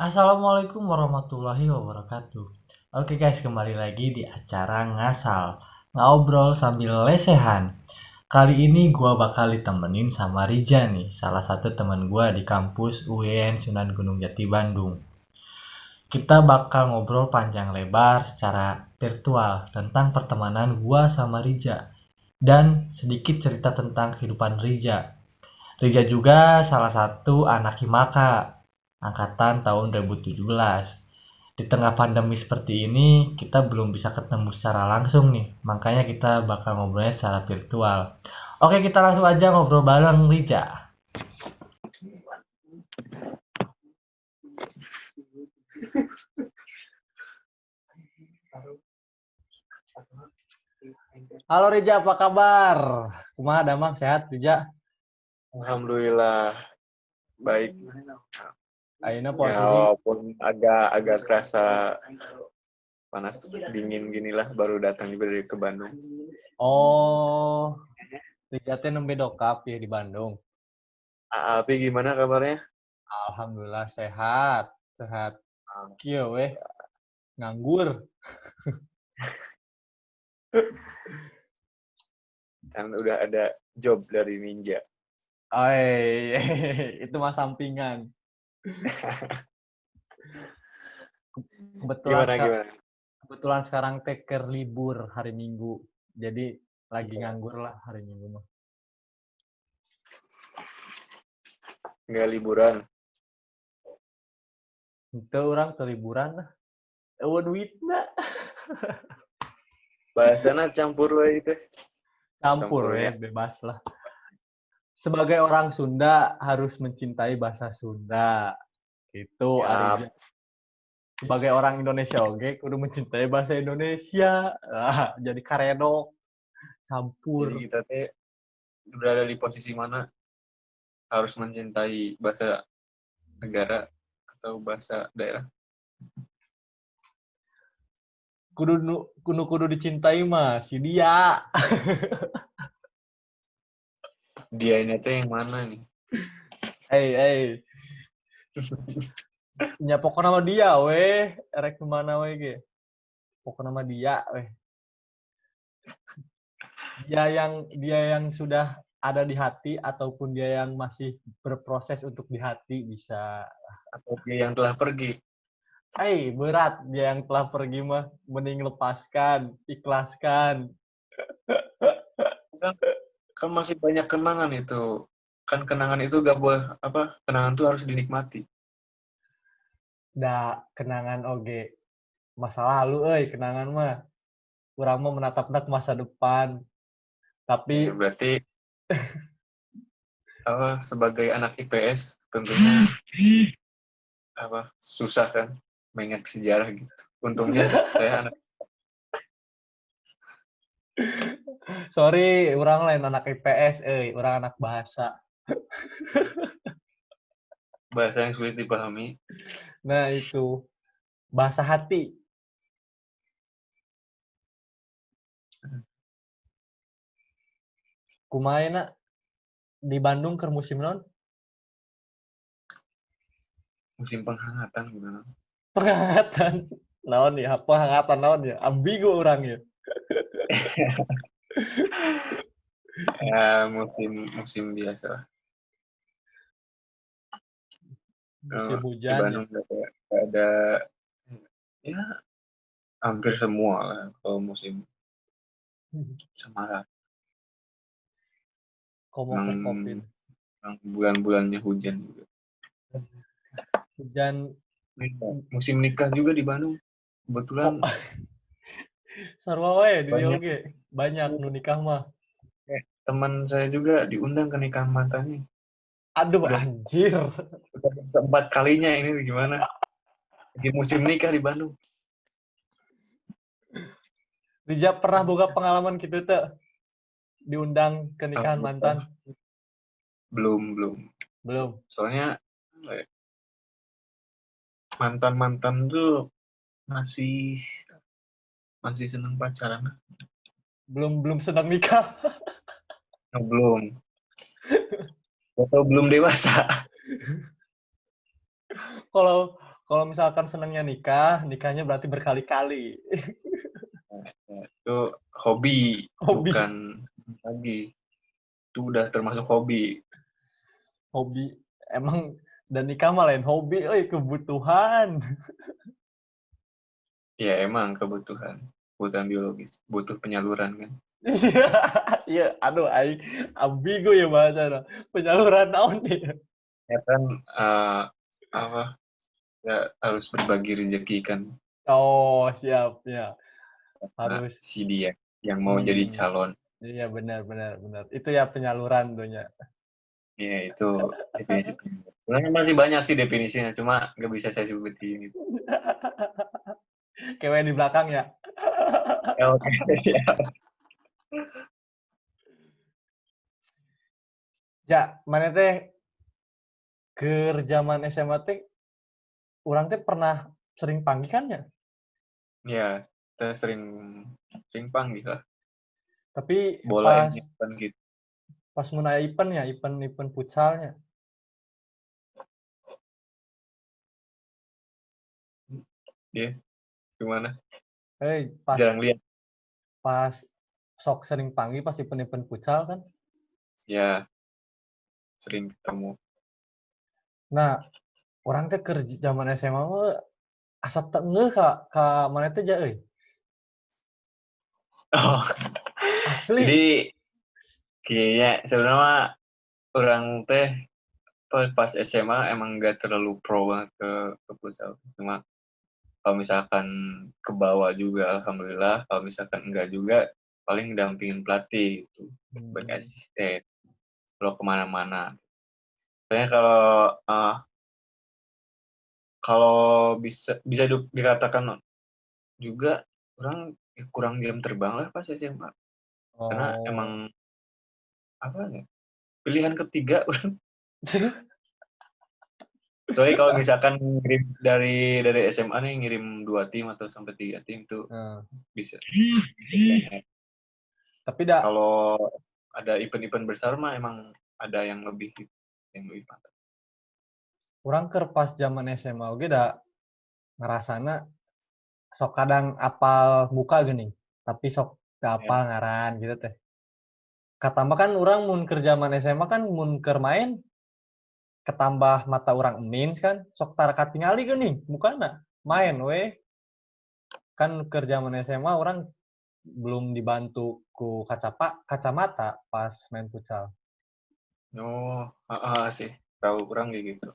Assalamualaikum warahmatullahi wabarakatuh. Oke guys, kembali lagi di acara Ngasal, ngobrol sambil lesehan. Kali ini gua bakal ditemenin sama Rija nih, salah satu teman gua di kampus UIN Sunan Gunung Jati Bandung. Kita bakal ngobrol panjang lebar secara virtual tentang pertemanan gua sama Rija dan sedikit cerita tentang kehidupan Rija. Rija juga salah satu anak Himaka angkatan tahun 2017. Di tengah pandemi seperti ini, kita belum bisa ketemu secara langsung nih. Makanya kita bakal ngobrolnya secara virtual. Oke, kita langsung aja ngobrol bareng Rija. Halo Rija, apa kabar? Kumaha damang sehat Rija? Alhamdulillah baik. Ayeuna Ya posisi walaupun agak kerasa panas dingin ginilah baru datang juga dari ke Bandung. oh Rija teh nembe dokap ya di Bandung. Alfi gimana kabarnya? Alhamdulillah sehat, sehat. Ah, Kieu weh, nganggur. Kan udah ada job dari Ninja. Oi, itu mah sampingan. Kebetulan Gimana gimana? kebetulan sekarang teker libur hari Minggu. Jadi lagi Iya. nganggur lah hari Minggu mah. Nggak liburan. Itu orang ke liburan lah. Eueuh duitna. Bahasana campur lah itu. Campur Campurnya. ya, bebas lah. Sebagai orang Sunda harus mencintai bahasa Sunda. Itu Ya, Arija. Sebagai orang Indonesia oke, kudu mencintai bahasa Indonesia. Jadi karedok, jadi campur. kita teh udah ada di posisi mana harus mencintai bahasa negara atau bahasa daerah. Kudu dicintai mah si dia. Dia ini teh yang mana nih? Hey. Ya pokoknya nama dia weh. Erek kemana weh ge. Pokoknya nama dia weh. Dia yang sudah ada di hati ataupun dia yang masih berproses untuk di hati bisa. Atau dia yang telah pergi? Berat dia yang telah pergi mah mending lepaskan, ikhlaskan. Kan kan masih banyak kenangan itu. Kan kenangan itu gak boleh apa? Kenangan itu harus dinikmati. Da kenangan oge. Masa lalu kenangan mah. Urang mah menatap masa depan. Ya, Tapi berarti apa sebagai anak IPS tentunya apa susah kan mengingat sejarah gitu. Untungnya saya anak sorry, urang lain anak IPS, urang anak bahasa. bahasa yang sulit dipahami. Nah itu bahasa hati. Kumaha na di Bandung keur musim naon? Musim penghangatan gimana? Penghangatan. Naon ya? Penghangatan naon ya? Ambigu urang ya. Ya, musim musim biasa lah. Musim Di hujan ya. Bandung gak ada ya hampir semua lah kalau musim Semarang. Komo Emang, ke Kopin. emang bulan-bulannya hujan juga. Hujan Musim nikah juga di Bandung. Kebetulan kok sarua wae di dieu banyak oge. Banyak nu nikah mah. teman saya juga diundang ke nikahan mantannya. Aduh Udah, anjir. udah keempat kalinya ini gimana? Di musim nikah di Bandung. Rija pernah boga pengalaman kitu teh diundang ke nikahan mantan? Belum, belum. Belum. Soalnya mantan-mantan tuh masih masih seneng pacaran. Belum belum sedang nikah. Oh, belum. Atau belum dewasa. Kalau kalau misalkan senangnya nikahnya berarti berkali-kali. Itu hobi, Hobi, bukan lagi. Itu udah termasuk hobi. hobi. Emang dan nikah mah lain hobi, kebutuhan. Ya emang kebutuhan biologis, butuh penyaluran kan. Iya, iya. Aduh, ambigu ya bahasa. Penyaluran naon nih? Ya kan apa ya harus berbagi rezeki kan. Oh, siap, ya. Nah, Harus. si dia yang mau jadi Hmm, calon. iya benar, benar, benar. Itu ya penyaluran tuhnya. Ya itu definisi penyaluran. Sebenarnya masih banyak sih definisinya, cuma nggak bisa saya sebutin. Gitu. Kewe di belakang ya. Ya, oke. Ya, mana teh ke zaman SMA teh, orang teh pernah sering panggil kan ya. Ya, kita sering sering panggil lah. Tapi Bola pas ini kan gitu. pas mun aya event ya, event futsalnya. Dia gimana? Pas Jarang lihat. pas sok sering panggil pas event futsal kan. Ya, sering ketemu. Nah, orang teh ke zaman SMA mah asa teu ngeuh ka mana teh ja euy. Oh, Asli. jadi kayaknya sebenarnya orang teh pas SMA emang nggak terlalu pro banget ke futsal. Cuma kalau misalkan ke bawah juga, alhamdulillah. Kalau misalkan enggak juga, paling dampingin pelatih gitu, sebagai Hmm. asisten. Kalau kemana-mana. Soalnya kalau kalau bisa dikatakan juga orang kurang jam terbang lah pas SMA. Karena Oh. emang apa ya? Pilihan ketiga. Soalnya kalau misalkan ngirim dari SMA nih ngirim 2 tim atau sampai 3 tim tuh Nah, bisa. tapi dak Kalau ada event-event besar mah emang ada yang lebih mantap. urang keur pas zaman SMA oge da ngerasana sok kadang apal muka geuning, tapi sok teu Ya. apal ngaran gitu teh. Katambah kan urang mun keur zaman SMA kan mun keur main ketambah mata urang emins kan, sok tara katingali geuning mukana, main we. Kan keur zaman SMA urang belum dibantu ku kacamata pas main futsal. Oh, heeh sih. Tahu kurang kayak gitu.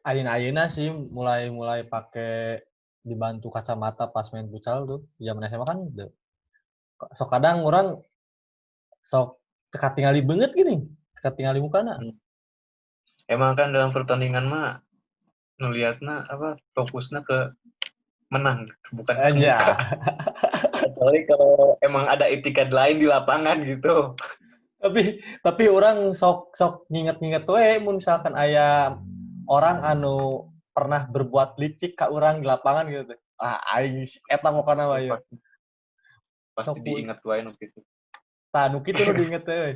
Ayeuna sih mulai pake dibantu kacamata pas main futsal tuh. Zaman SMA kan sok kadang orang sok teka tingali banget gini. Teka tingali mukana. Hmm. Emang kan dalam pertandingan mah ngelihatnya apa fokusnya ke menang, bukan ke Aja. muka. Kecuali kalau emang ada etikat lain di lapangan gitu. tapi orang sok sok nginget-nginget we mun misalkan aya orang anu pernah berbuat licik ka urang di lapangan gitu teh. Ah aing eta mukana mah ieu. Pasti, pasti Sok diingat wae gitu. tah nu kitu nu diinget teh euy.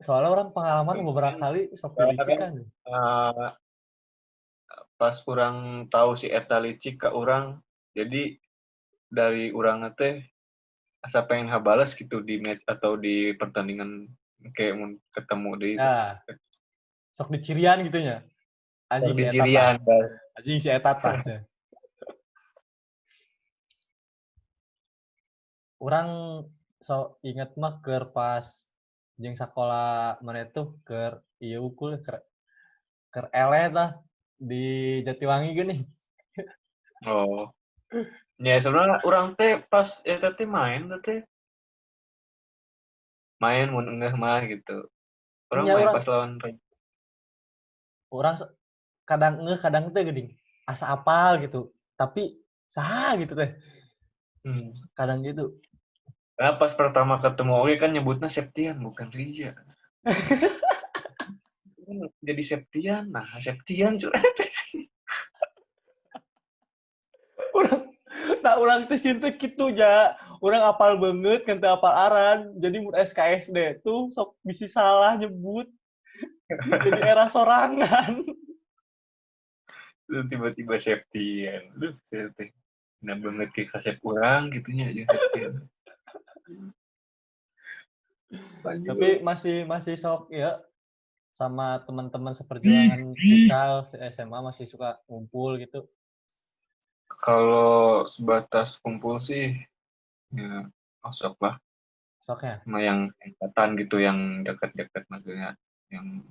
Soalnya orang pengalaman beberapa Kemudian kali sok karena dilicik kan kan. eh, pas kurang tahu si eta licik ke orang, jadi dari urang teh asa pengen habales gitu di match atau di pertandingan kayak mun ketemu di itu. Ya, sok dicirian gitu nya. Sok Anjing si eta tah. dicirian kan. Anjing si eta tah. Urang so inget mah keur pas jeung sakola mana tuh keur ieu ukul keur ele tah di Jatiwangi geuning. Oh. Ya sebenarnya orang teh pas eta teh main mun enggak mah gitu. Orang Nya main urang pas lawan urang kadang ngeuh kadang teu geuning. Asa apal gitu, tapi saha gitu teh. hmm. Kadang gitu. Karena pas pertama ketemu oke kan nyebutnya Septian bukan Rija. Jadi Septian, nah Septian cuy. Urang nah urang teh sieun teh kitu ja. Urang apal banget kan teu apal aran. Jadi mun SKSD tuh sok bisi salah nyebut. Jadi era sorangan. Terus tiba-tiba safety kan. Terus teh nah banget ke kasep urang gitunya jeung safety. Tapi Lanjut. masih sok ya sama teman-teman seperjuangan futsal SMA masih suka ngumpul gitu. Kalau sebatas kumpul sih ya masuk lah Soknya. sama yang angkatan gitu yang dekat-dekat maksudnya yang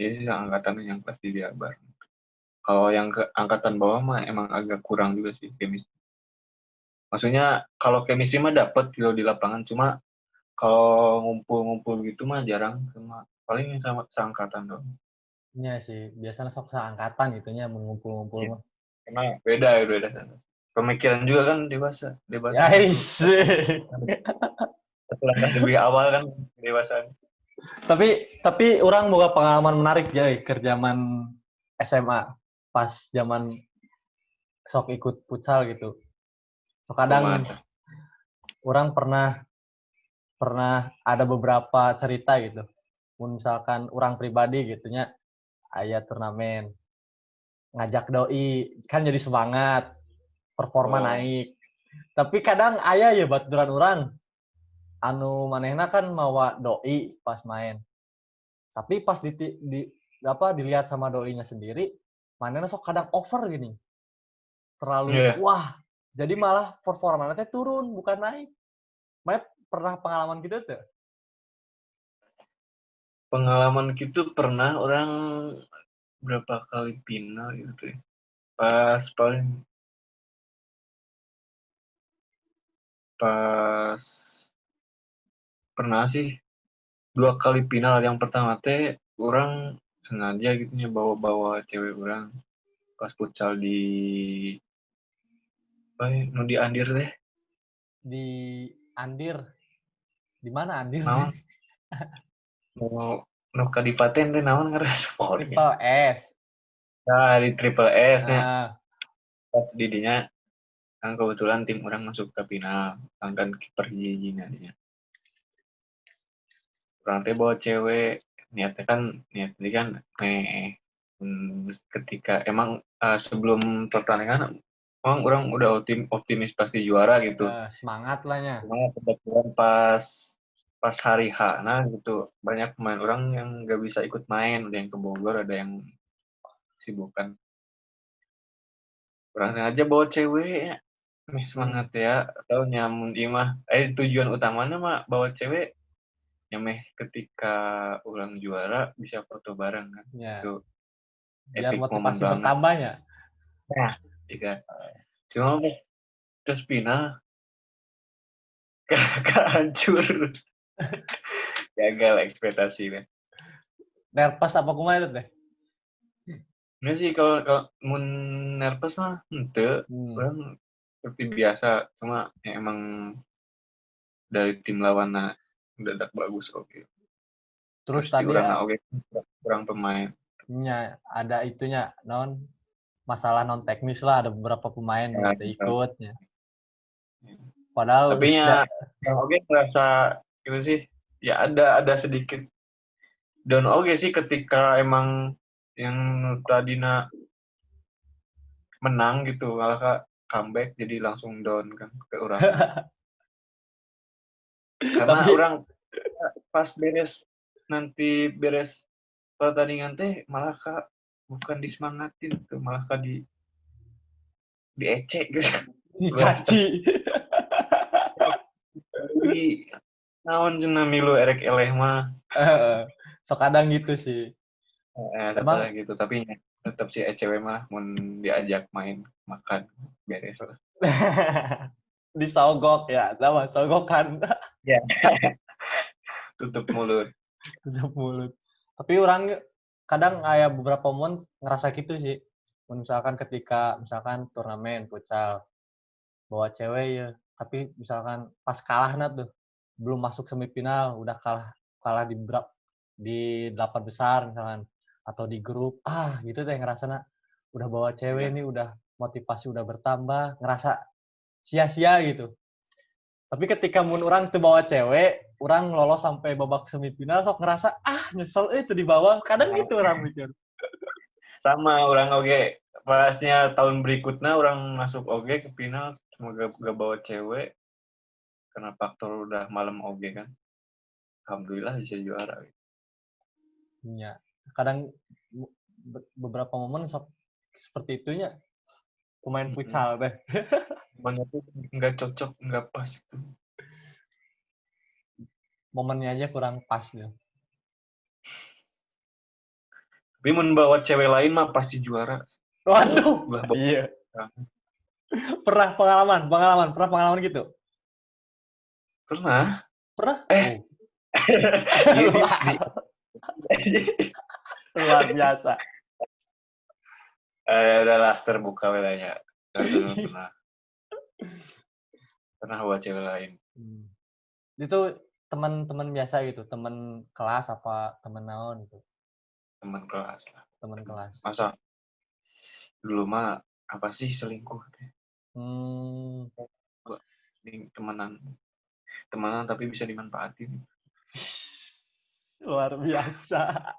ya sih angkatan yang pasti dia bareng. Kalau yang ke angkatan bawah mah emang agak kurang juga sih chemistry. Maksudnya kalau chemistry mah dapet gitu di lapangan, cuma kalau ngumpul-ngumpul gitu mah jarang, sama paling yang sama seangkatan dong. Iya sih, biasanya sok seangkatan gitunya mengumpul-ngumpul Iya. mah. Karena beda. Pemikiran juga kan dewasa Ya satu isi. satu langkah lebih awal kan dewasa. Tapi orang boga pengalaman menarik Jay kerjaman SMA pas zaman sok ikut futsal gitu. So kadang Kumaha. orang pernah pernah ada beberapa cerita gitu. Misalkan orang pribadi gitunya aya turnamen ngajak doi kan jadi semangat performa Oh, naik. Tapi kadang aya ya baturan orang anu manehna kan mawa doi pas main. Tapi pas di apa dilihat sama doinya sendiri, manehna sok kadang over gini. Terlalu iya. wah, jadi malah performanya teh turun bukan naik. Mae pernah pengalaman gitu tuh? Pengalaman gitu pernah orang berapa kali final gitu ya. Pas pernah sih 2 kali final. Yang pertama teh orang sengaja gitu ya bawa-bawa cewek orang pas futsal di apa ya, nu di Andir teh Di Andir. Di mana Andir? naon nu nu kadipaten teh naon ngaran pokoknya. Triple S. Nah, di Triple S nya Ah, pas didinya kan kebetulan tim orang masuk ke final angkat kiper hiji-hijina nya. Orang teh bawa cewek niatnya kan niat ini kan ketika emang sebelum pertandingan emang orang udah optimis pasti juara gitu. semangat lahnya. Cuma kebetulan pas hari H nah gitu banyak pemain orang yang nggak bisa ikut main, ada yang ke Bogor, ada yang sibukan. Orang sengaja bawa cewek ya. Semangat ya, atau nyamun imah. Tujuan utamanya mah bawa cewek nyameh ketika ulang juara bisa foto bareng kan. Ya, Itu biar epic moment motivasi banget. bertambahnya. Nah, iya. Cuma pas final hancur. Gagal ekspektasinya. Nervous apa kumaha itu teh? Nggak sih kalau mun nervous mah ente Hmm. orang seperti biasa, cuma ya emang dari tim lawan dadak bagus oke. Terus Terus di tadi urang oke kurang pemain. ada itunya non masalah non teknis lah ada beberapa pemain nu Ya, teu gitu. ikutnya. Padahal Tapi nya orang oke ngerasa itu sih ya ada sedikit down oke sih ketika emang yang tadinya menang gitu malah comeback jadi langsung down kan ke orang. Karena tapi orang pas beres pertandingan teh malah kak bukan disemangatin tuh malah kak diecek gitu. caci. Jadi naon cenah milu erek eleh mah. So kadang gitu sih. Setelah Emang gitu tapi tetap si ECW mah mau diajak main makan beres lah. disogok ya, sama sogokan. Ya. Tutup mulut. Tutup mulut. Tapi orang kadang kayak beberapa momen ngerasa gitu sih. Misalkan ketika misalkan turnamen futsal bawa cewek ya, tapi misalkan pas kalah tuh belum masuk semifinal udah kalah kalah di 8 besar misalkan atau di grup gitu deh ngerasa udah bawa cewek Ya. nih udah motivasi udah bertambah ngerasa sia-sia gitu. Tapi ketika mun orang tuh bawa cewek, orang lolos sampai babak semifinal, sok ngerasa nyesel itu di bawah. Kadang gitu orang mikir. sama orang oge pasnya tahun berikutnya orang masuk oge ke final cuma gak bawa cewek karena faktor udah malam oge kan. Alhamdulillah bisa juara. Ya, kadang beberapa momen seperti itunya pemain futsal teh. Banyak tuh nggak cocok, nggak pas. Momennya aja kurang pas dia. Tapi membawa cewek lain mah pasti juara. Waduh. Ulah Iya. Pernah pengalaman gitu? pernah. Pernah? Iya, Luar biasa. udahlah terbuka wilayahnya. Pernah buat cewek lain. Itu teman-teman biasa gitu, teman kelas apa teman naon gitu? Teman kelas lah. Teman kelas. Masa dulu mah apa sih selingkuh? Temenan tapi bisa dimanfaatin. Luar biasa.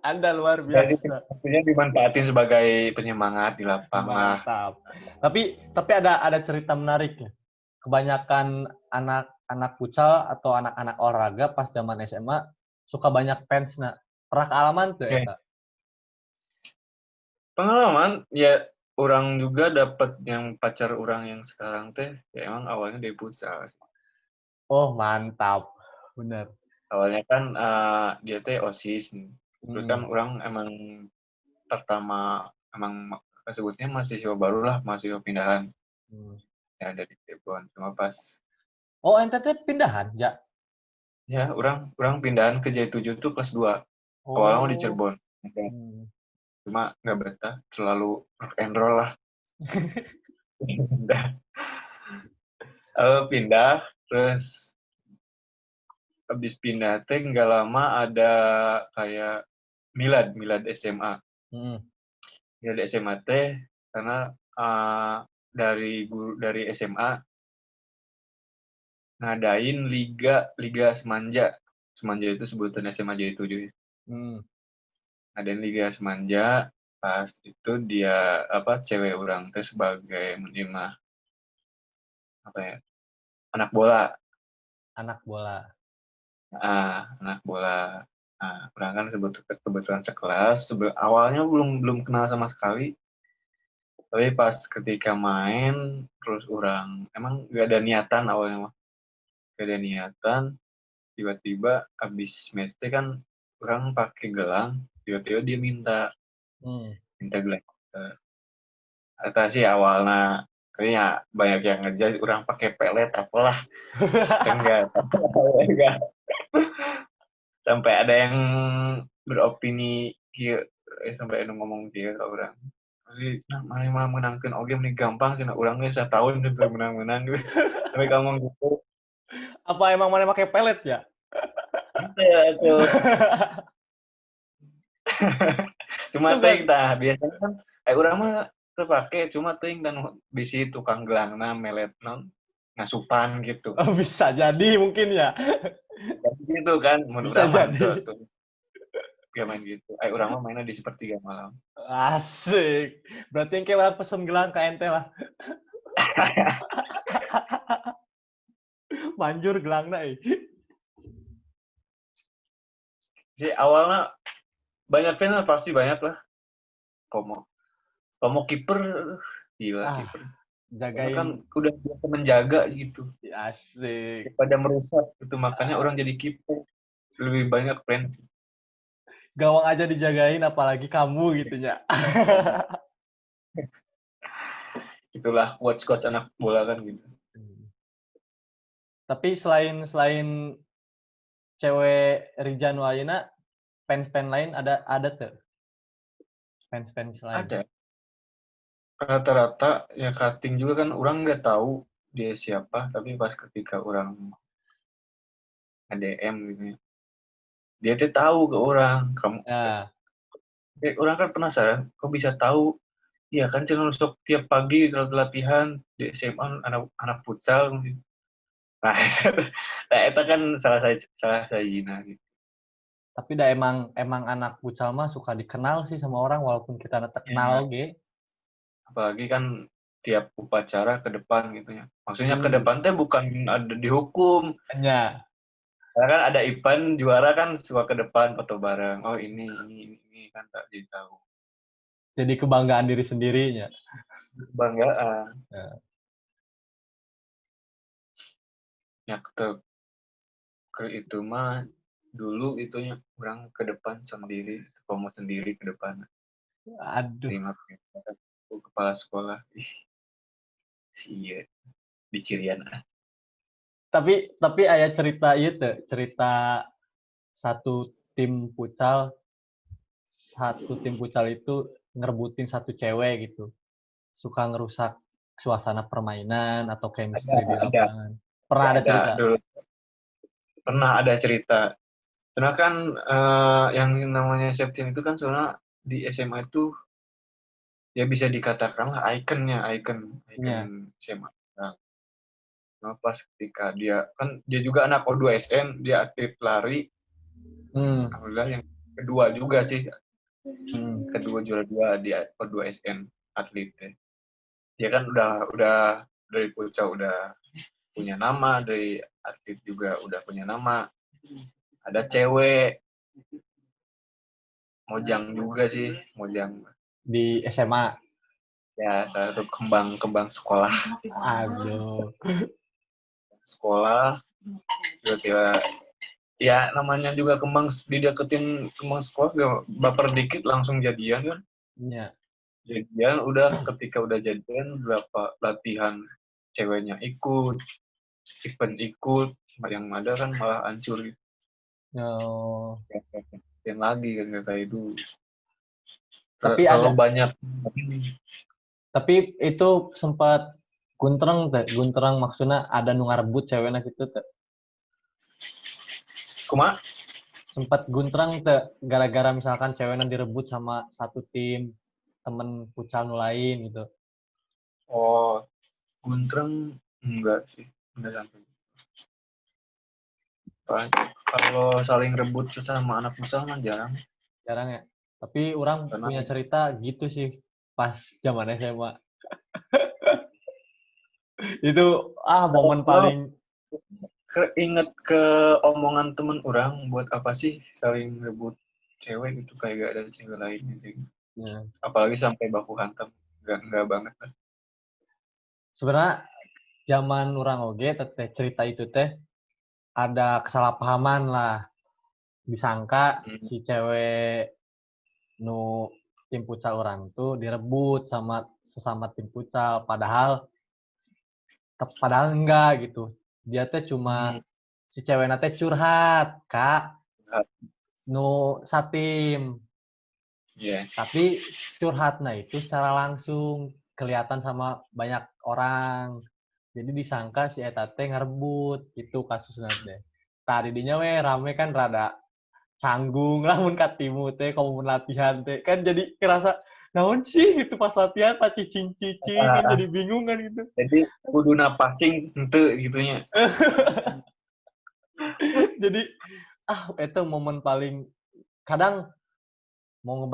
Anda luar Ya sih, biasa. artinya dimanfaatin sebagai penyemangat di lapangan. Mantap. Tapi ada cerita menarik ya. Kebanyakan anak futsal atau anak-anak olahraga pas zaman SMA suka banyak fans. Nah, pernah kealaman tuh Oke. eta? Pengalaman ya orang juga dapat yang pacar orang yang sekarang teh ya emang awalnya dari futsal. Oh, mantap. Bener. Awalnya kan dia teh OSIS nih. Terus kan orang emang pertama emang sebutnya mahasiswa baru lah, mahasiswa pindahan. Ya dari Cirebon. Cuma pas Oh, NTT pindahan, ya? ya orang pindahan ke J7 tuh kelas 2. Awalnya mau di Oh. Cirebon. Cuma nggak betah, terlalu rock and roll lah. Pindah, terus habis pindah teh nggak lama ada kayak milad SMA. Milad SMA teh karena dari SMA ngadain liga semanja. Semanja itu sebutan SMA J7. Ngadain liga semanja, pas itu dia cewek orang teh sebagai menerima anak bola. Anak bola. Nah, orang kan kebetulan sekelas. Awalnya belum kenal sama sekali. Tapi pas ketika main, terus orang emang gak ada niatan awalnya mah. Gak ada niatan. Tiba-tiba abis match kan orang pakai gelang. Tiba-tiba dia minta gelang. Atau sih awalnya kayaknya banyak yang ngejudge orang pakai pelet apalah. Enggak. Sampai ada yang beropini sampai ada ngomong dia ke orang sih mana malah menangkan oke ini gampang cina orangnya 1 tahun sampai menang sampai kamu ngomong gitu. Apa emang mana pakai pelet ya? Ya tuh. Cuma ting tah biasanya kan orang mah terpakai cuma ting dan bisi tukang gelangna melet non ngasupan gitu. Oh, bisa jadi mungkin ya. Gitu kan Bisa jadi. tuh. Dia main gitu. Orang mah mainnya di sepertiga malam. Asik. Berarti yang kayak pesen gelang ke ente lah. Manjur gelangna Jadi awalnya banyak fans pasti banyak lah. Komo kiper gila kiper. Jagain kan udah biasa menjaga gitu. Asik. Daripada merusak gitu makanya orang jadi kiper. Lebih banyak fans. Gawang aja dijagain apalagi kamu gitu ya. Itulah coach anak bola kan gitu. Tapi selain cewek Rijan Wayana, fans lain ada tuh? Fans lain? Ada. Rata-rata ya cutting juga kan orang nggak tahu dia siapa tapi pas ketika orang ADM gitu ya. Dia tuh tahu ke orang kamu. Ya. Orang kan penasaran kok bisa tahu. Iya kan channel sok tiap pagi latihan di SMA anak futsal. Nah, itu kan salah saya Jina gitu. Tapi dah emang anak futsal mah suka dikenal sih sama orang walaupun kita nggak Iya. kenal ge. Apalagi kan tiap upacara ke depan gitu ya. Maksudnya ke Hmm. depan teh bukan ada dihukum. Nya. Karena kan ada event juara kan suka ke depan foto bareng. Oh ini kan tak jadi tahu. Jadi kebanggaan diri sendirinya. Kebanggaan. Ya. Ya ke itu mah dulu itunya orang ke depan sendiri, promo sendiri ke depan. Aduh. Terima kepala sekolah. Ih, iya di Cirian. Tapi aya cerita ieu teu, cerita satu tim futsal itu ngerebutin satu cewek gitu. Suka ngerusak suasana permainan atau chemistry di Ada lapangan. Pernah ada ada cerita? dulu pernah ada cerita. Karena kan yang namanya Septian itu kan sebenarnya di SMA itu ya bisa dikatakan lah ikon Iya. SMA. Nah, pas ketika dia juga anak O2SN, dia atlet lari, Hmm. alhamdulillah yang kedua juga sih, Hmm. kedua juara 2 di O2SN atletnya. Dia kan udah dari Pucau udah punya nama, dari atlet juga udah punya nama. Ada cewek, Mojang juga sih, Mojang. Di SMA. Ya, salah satu kembang sekolah. Aduh. Sekolah, kira-kira ya namanya juga dideketin kembang sekolah, gak baper dikit langsung jadian kan. Iya. Jadian ketika udah jadian berapa latihan ceweknya ikut, event ikut, yang ada kan malah hancur gitu. Oh. Yang lagi kan kayak itu. Tapi Terlalu ada. banyak. Tapi itu sempat guntreng maksudnya ada nu ngarebut cewekna gitu teh. Kuma? Sempat guntreng teh gara-gara misalkan cewekna direbut sama satu tim temen futsal nu lain gitu. Oh, Guntreng enggak sih, enggak sampai. Kalau saling rebut sesama anak futsal mah jarang. Jarang ya. Tapi orang Karena punya cerita gitu sih pas zaman SMA. Itu momen kalau paling inget ke omongan temen orang, buat apa sih saling rebut cewek gitu, kayak gak ada cewek lain gitu. ya. Apalagi sampai baku hantam, enggak banget lah. Sebenarnya zaman orang oge teh cerita itu teh ada kesalahpahaman lah. Disangka si cewek nu tim futsal orang tuh direbut sama sesama tim futsal padahal enggak gitu. Dia teh cuma si cewek teh curhat kak nu satim. Iya. Tapi curhatnya itu secara langsung kelihatan sama banyak orang. Jadi disangka si eta teh ngerebut itu kasusnya teh. Tadi dinya we rame kan rada canggung lah mun katimu teh kamu latihan teh kan jadi kerasa naon sih itu pas latihan tak cicing-cicing kan jadi bingung kan gitu. Jadi kudu napasing ente gitunya. Jadi itu momen paling kadang mau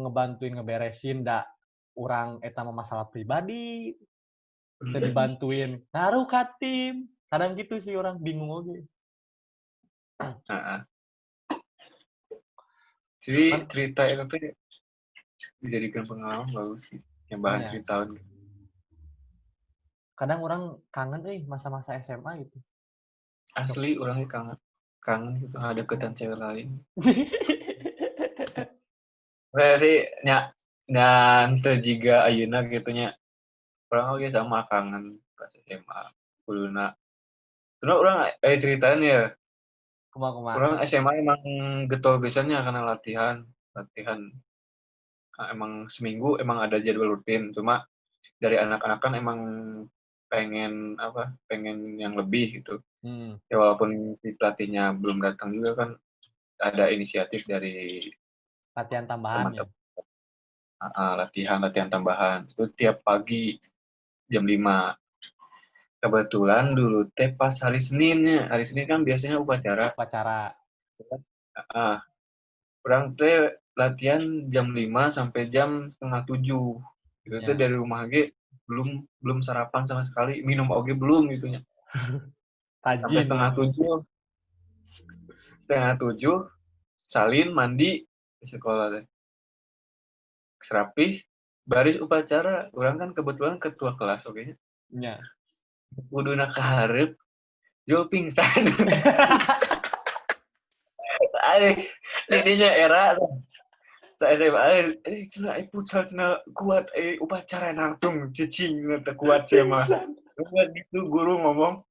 ngebantuin ngeberesin dak orang eta mah masalah pribadi teu dibantuin naruh ka tim kadang gitu sih orang bingung oge. Jadi cerita itu tuh dijadikan pengalaman bagus sih, yang bahan Ya. cerita. Kadang orang kangen masa-masa SMA gitu. Asli orangnya kangen gitu ada deketan cewek lain. Berarti teu jiga ayeuna gitu nya. Urang oge sama kangen pas SMA kuluna. Terus urang ceritain ya, Kumaha. urang SMA emang getol pisannya karena latihan. Emang seminggu emang ada jadwal rutin, cuma dari anak-anak kan emang pengen yang lebih gitu. Ya walaupun si pelatihnya belum datang juga kan ada inisiatif dari Latihan tambahan ya. teman-teman. Latihan tambahan itu tiap pagi jam 5. Kebetulan dulu teh pas hari Senin kan biasanya upacara. Orang teh latihan jam 5 sampai jam setengah 7. Itu Ya. teh dari rumah ge belum sarapan sama sekali, minum oge belum gitunya. Sampai Rajin. setengah 7 salin mandi di sekolah teh. Serapih baris upacara, orang kan kebetulan ketua kelas oge nya. Ya. Kuduna kaharep jol pingsan. Ai didinya era sa SMA cenah futsal cenah kuat upacara nangtung cicing cenah teu kuat cenah mah. Terus gitu guru ngomong,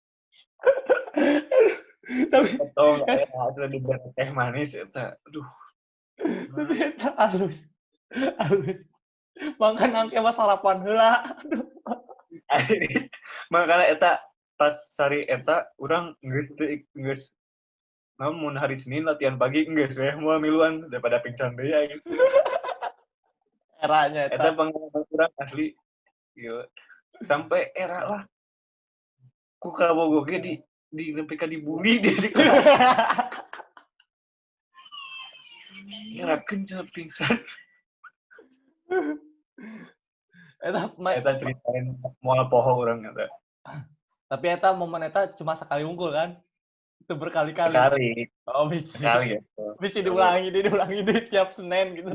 Tapi "Potong cenah diberi teh manis eta." Aduh. tapi eta halus. Makan angke mah sarapan heula. Makana eta pas hari eta urang geus namun hari Senin latihan pagi geus we moal miluan daripada pingsan deui aing. Eranya Eta eta. pengalaman urang asli. Ieu sampai era lah ku kabogo ge di nepi ka dibully di kelas. Ngerakeun cenah pingsan. Eta ceritain moal poho urang eta. Tapi eta momen eta cuma sekali unggul kan? Itu berkali-kali. Sekali Ya. ya. Bisa diulangi di tiap Senin gitu.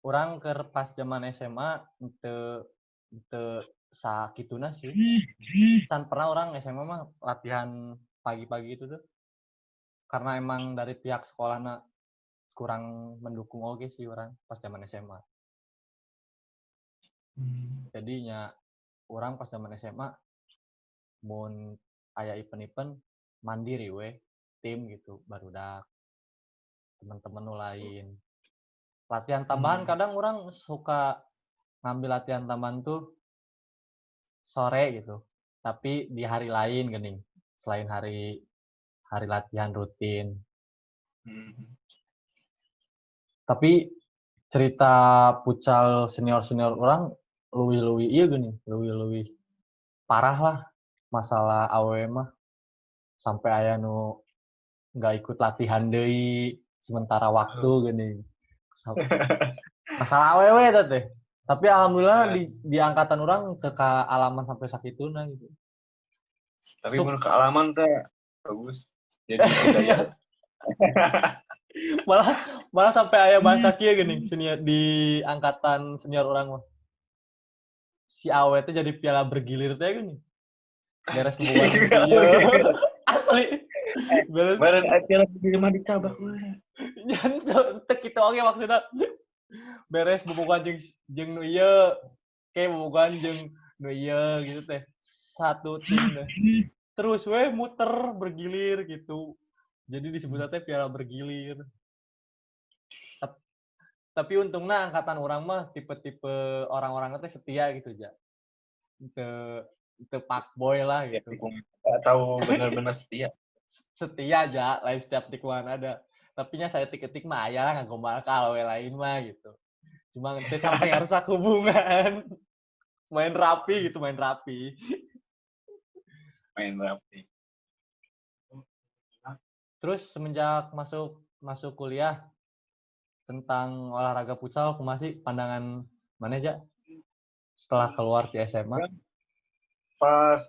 Orang pas zaman SMA teu sakituna sih. Can pernah orang SMA mah latihan pagi-pagi itu tuh. Karena emang dari pihak sekolahna kurang mendukung oge sih orang pas zaman SMA. Jadinya orang pas zaman SMA mun aya event-event mandiri we, tim gitu, barudak teman-teman nu lain. Latihan tambahan kadang orang suka ngambil latihan tambahan tuh sore gitu. Tapi di hari lain geuning, selain hari latihan rutin. Tapi cerita pucal senior-senior orang leuwih-leuwih ieu geuning, leuwih-leuwih parah lah masalah awewe mah. Sampai aya nu enggak ikut latihan deui sementara waktu geuning. Masalah awewe eta teh. Tapi alhamdulillah di angkatan orang teu kaalaman sampai sakituna gitu. Tapi mun kealaman teh bagus. Jadi budaya. malah sampai aya bahasa kieu geuning senior di angkatan senior orang mah. Si awe teh jadi piala bergilir teh geuning. Beres bobogan ieu. Asli. Beren piala bergilir mah dicabak mah. Jan teu kitu oge maksudna. Beres bobogan jeung nu ieu, kayak bobogan jeung nu ieu gitu teh. Satu tim teh. Terus we muter bergilir gitu. Jadi disebutnya teh piala bergilir. Tapi untungnya angkatan orang mah tipe-tipe orang-orang teh setia gitu aja. Itu fuckboy lah gitu. Enggak tahu benar-benar setia. Setia aja, lain setiap tikungan ada. Tapi nya saya tik-tik mah aya lah ngagombal ka awewe lain mah gitu. Cuma teh sampai ngarusak hubungan. Main rapi gitu, main rapi. Terus semenjak masuk kuliah tentang olahraga futsal, kumaha sih pandangan mana aja setelah keluar di SMA? Pas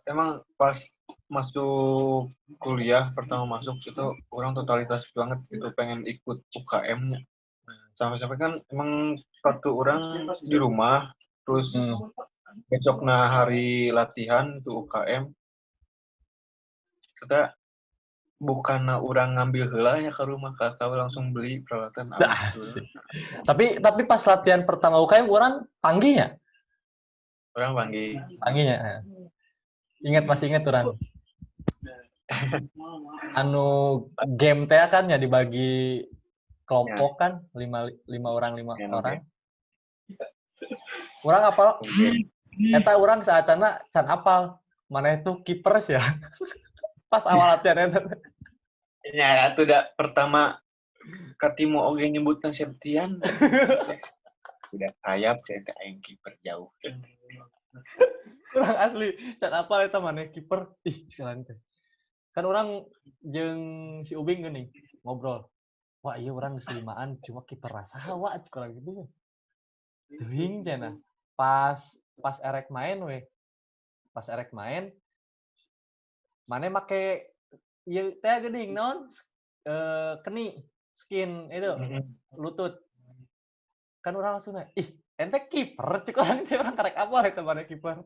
masuk kuliah pertama masuk itu orang totalitas banget gitu pengen ikut UKM-nya. Sampai-sampai kan emang waktu orang di rumah terus besoknya hari latihan itu UKM. Kita bukannya orang ngambil heula nya ke rumah, kakak langsung beli peralatan alat itu. Tapi pas latihan pertama UKM orang panggilnya. Orang panggil. Panggilnya. Masih ingat orang. Anu game teh kan ya dibagi kelompok kan 5 orang. Orang apal. Eta orang saacana can apal. Mana itu keepers ya. Pas awal latihan eta. Ya, itu udah pertama Katimo oge nyebutna Septian. Udah sayap saya teh aing kiper jauh. Urang asli can apal eta maneh kiper. Ih, sekarang teh. Kan orang jeung si Ubing geuning ngobrol. Wah, iya orang geus limaan cuma kiper rasawa cik urang gitu. Teuing cenah. Pas erek main we. Pas erek main maneh make ieu teh geuning naon? Keni skin itu lutut. Kan orang langsung nanya, ih ente kiper cik orang teh orang karek apal eta maneh kiper.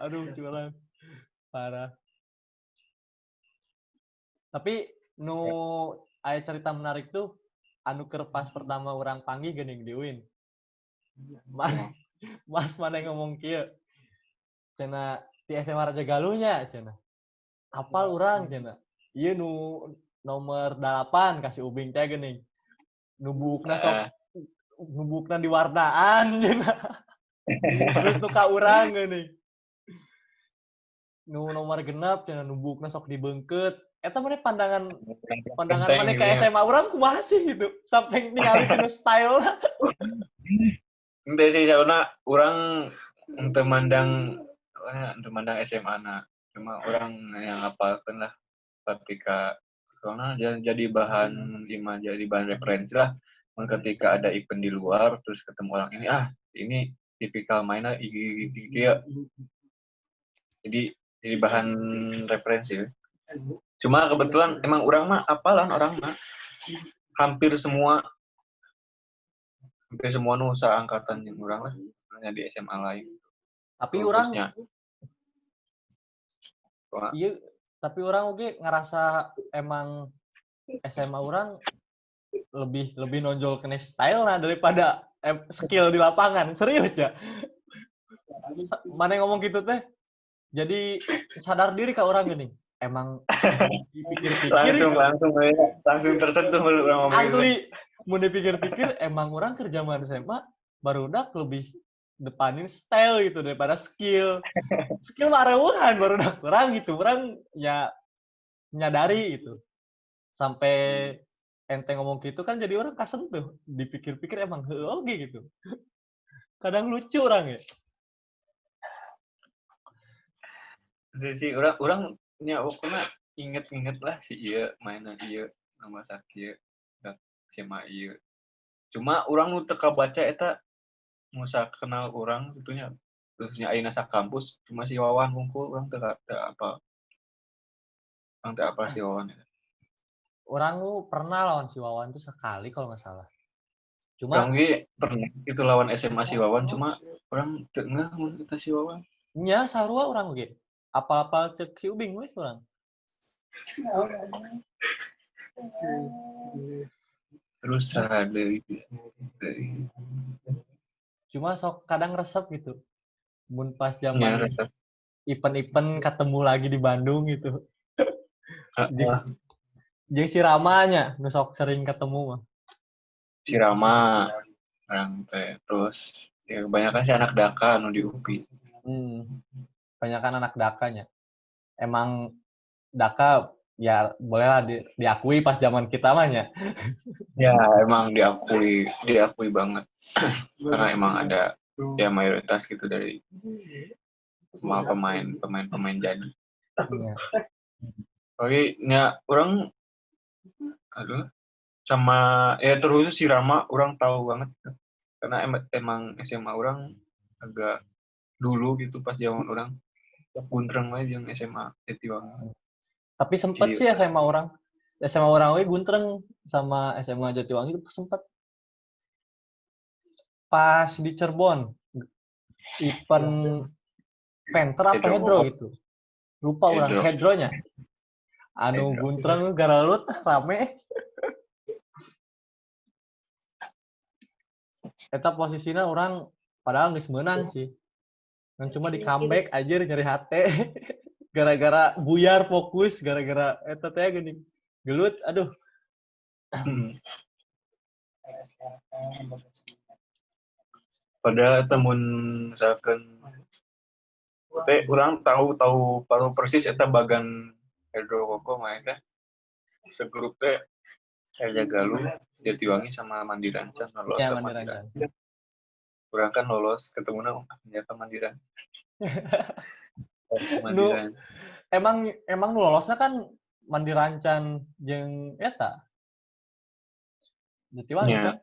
Aduh cik urang parah. Tapi nu aya cerita menarik tuh anu keur pas pertama urang panggih geuning di UIN. Mas maneh ngomong kieu. Cenah di SMA Raja Galuh nya cenah. Apal urang cenah. Ieu nu nomor 8 kasih Ubing teh geuning. Nubukna di warnaan cenah. Terus nu ka urang geuning. Nu nomor genep cenah nubukna sok dibeungkeut. Eta maneh pandangan maneh ke SMA urang kumaha sih gitu. Sampai ningali tinu style. Ente sih sauna urang teu mandang SMA-na. Cuma urang yang hafalkeun lah ketika soalnya jadi bahan referensi lah. Ketika ada event di luar terus ketemu orang ini tipikal mainnya kieu. Jadi bahan referensi. Cuma kebetulan emang urang mah apalan orang mah hampir semua nusa angkatan yang urang lah di SMA lain. Tapi urang iya, tapi urang oge ngerasa emang SMA urang lebih nonjol kena style nah daripada skill di lapangan. Serius ya. Mana ngomong gitu teh. Jadi sadar diri ka urang geuning. Emang dipikir-pikir langsung tersentuh urang ngomong asli mun dipikir-pikir emang urang kerja zaman SMA barudak lebih depanin style gitu daripada skill. Skill mah areuhan barudak urang gitu. Urang ya nyadari gitu. Sampai ente ngomong gitu kan jadi orang kasentuh. Dipikir-pikir emang heueuh oge gitu. Kadang lucu orang ya. Jadi sih urang nya pokona inget lah si ieu mainan ieu nama sakieu SMA ieu. Cuma urang nu teu kabaca eta musa kenal urang gitunya. Terusnya ayeuna sakampus cuma si Wawan hungkul urang teu apa. Urang teu apa si Wawan. Orang lu pernah lawan si Wawan tuh sekali kalau nggak salah. Cuma urang ge pernah itu lawan SMA si Wawan cuma urang teu ngeh mun eta si Wawan. nya sarua orang ge. Apal-apal cek si Ubing we urang. Terus deui. Cuma sok kadang resep gitu. Mun pas zaman event-event ketemu lagi di Bandung gitu. Jeung si Ramanya nu sok sering ketemu mah. Si Rama orang teh terus ya kebanyakan si anak Daka nu di UPI. Kebanyakan anak Dakanya. Emang Daka ya bolehlah diakui pas zaman kita mah nya. Ya emang diakui banget. Karena emang ada ya mayoritas gitu dari semua pemain jadi. Iya. Oke, ya orang sama ya terkhusus si Rama orang tahu banget karena emang SMA orang agak dulu gitu pas zaman orang buntreng aja yang SMA Jatiwangi. Tapi sempet sih SMA orang we buntreng sama SMA Jatiwangi itu sempet. Pas di Cirebon event Panther apa Hedro gitu. Lupa orang Hedronya. Anu buntreng garalut rame. Eta posisinya orang padahal geus meunang sih. Yang cuma di comeback aja nyari hate. Gara-gara buyar fokus, gara-gara eta teh geuning. Gelut, aduh. Padahal temun misalkan teh urang tahu persis eta bagan Hedro Koko mah teh segrup teh Raja Galuh, Jatiwangi sama Mandirancan. Ya, Mandirancan. Urang kan lolos ketemunya ternyata Mandiran. Nu Mandiran. emang nu lolosna kan Mandirancan jeung eta Jatiwangi Nya. kan.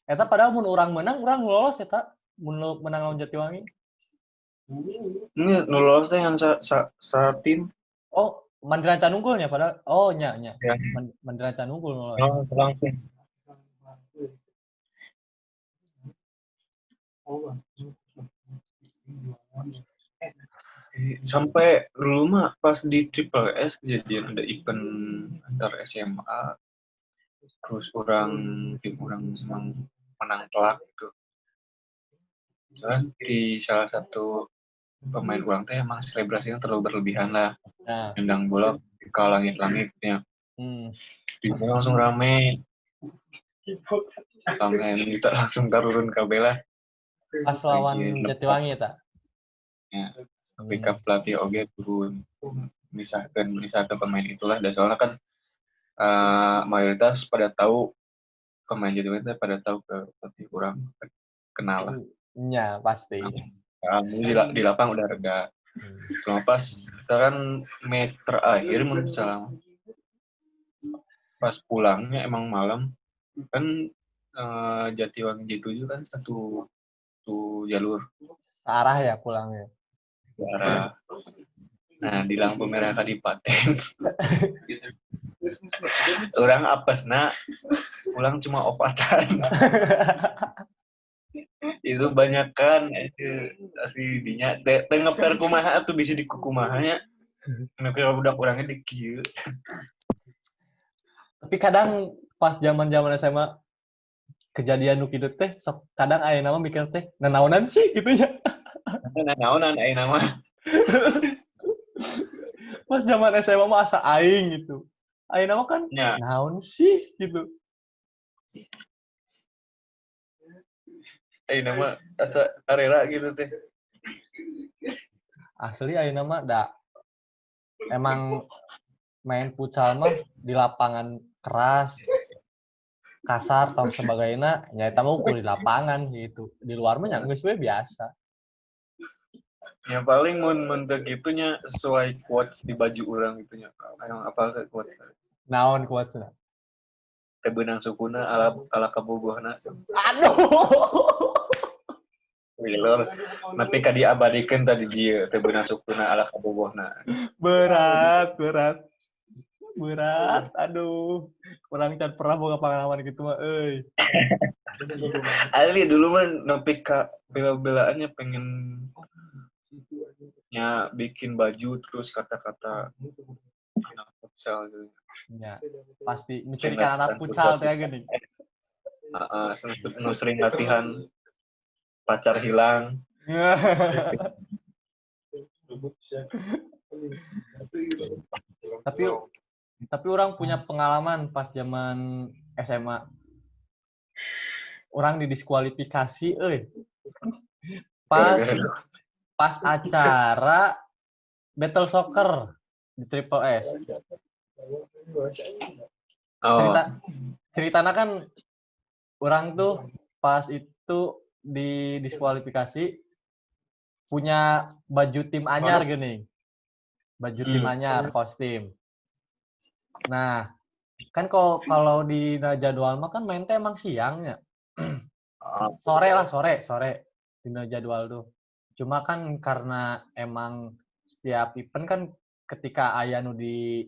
Eta padahal mun urang menang, urang nu lolos eta. Mun menang lawan Jatiwangi. Ini nu lolos teh yang tim. Oh, Mandirancan unggulnya padahal. Oh, nya. Ya. Mandirancan unggul nu lolos. Langsung. Sampai dulu mah pas di Triple S kejadian ada event antar SMA, terus tim orang memang menang telak gitu. Terus di salah satu pemain orang teh emang selebrasinya terlalu berlebihan lah, nendang bola ke langit-langitnya. Di sana langsung rame kita langsung turun ke bela. Pas lawan Jatiwangi eta. Ya. Tapi pelatih oge turun misalkan pemain itulah dan soalnya kan mayoritas pada tahu pemain Jatiwangi pada tahu ke pelatih kurang kenal lah. Nya pasti. Di lapang udah reda. Cuma pas kita kan match terakhir menurut salah. Pas pulangnya emang malam kan Jatiwangi J7 kan satu jalur. Arah ya pulangnya. Arah. Nah, di lampu merah Kadipaten. Orang apesna pulang cuma opatan. Itu banyak kan asli dinya ngeper kumaha atuh bisa di kukumahanya. Ngeper budak orangnya di kieu. Tapi kadang pas zaman-zaman SMA kejadian nu kitu teh sok kadang aya nama mikir teh nanaonan sih gitu ya. Nanaonan aya nama. Pas zaman SMA mah asa aing gitu. Aing nama kan naon sih gitu. Aing nama asa arera gitu teh. Asli aing nama da emang main futsal mah di lapangan keras, kasar atau sebagainya, ya eta mah ukur di lapangan gitu. Di luar mah nya geus we biasa. Yang paling mun teu gitunya sesuai quotes di baju urang gitunya. Anu apal teh quotes. Naon quotesna? Teh beunang sukuna ala kabogohna. Aduh. Wilor. Nepi ka diabadikeun tadi dieu teh beunang sukuna ala kabogohna. Berat. Aduh. Kurang can pernah boga pengalaman gitu mah euy. Asli dulu mah nepi ka bela-belaannya pengen nya bikin baju terus kata-kata anak futsal gitu. Ya, pasti misalkan anak futsal teh geuning. Sering latihan pacar hilang. Tapi orang punya pengalaman pas zaman SMA. Orang didiskualifikasi euy. Pas acara Battle Soccer di Triple S. Ceritanya kan orang tuh pas itu di diskualifikasi punya baju tim anyar gini. Baju tim anyar, kostum. Nah, kan kalau di jadwal mah kan main teh emang siangnya. Sore di jadwal tuh. Cuma kan karena emang setiap event kan ketika aya nu di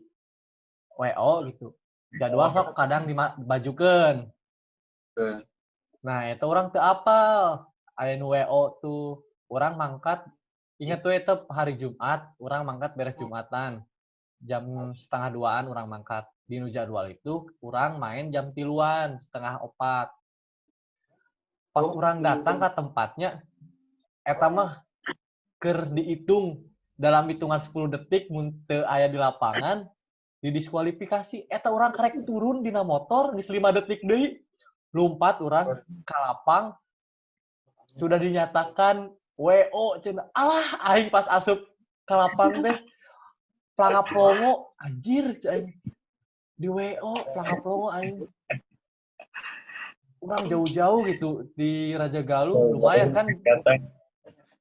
WO gitu. Jadwal sok kadang dibajukeun. Nah, itu orang teu apal. Aya nu WO tuh. Orang mangkat inget tuh itu hari Jumat, orang mangkat beres Jumatan. Jam 1:30 orang mangkat. Di nu jadwal itu orang main jam 3:00, 3:30. Pas orang datang ke tempatnya eta mah keur dihitung dalam hitungan 10 detik mun teu aya di lapangan didiskualifikasi. Eta orang karek turun dina motor geus 5 detik deui lompat orang ka lapang sudah dinyatakan WO cenah. Alah aing pas asup ka lapang teh pelangap longo anjir aing di WO pelangap longo aing. orang jauh-jauh gitu di Raja Galuh, lumayan kan Datang.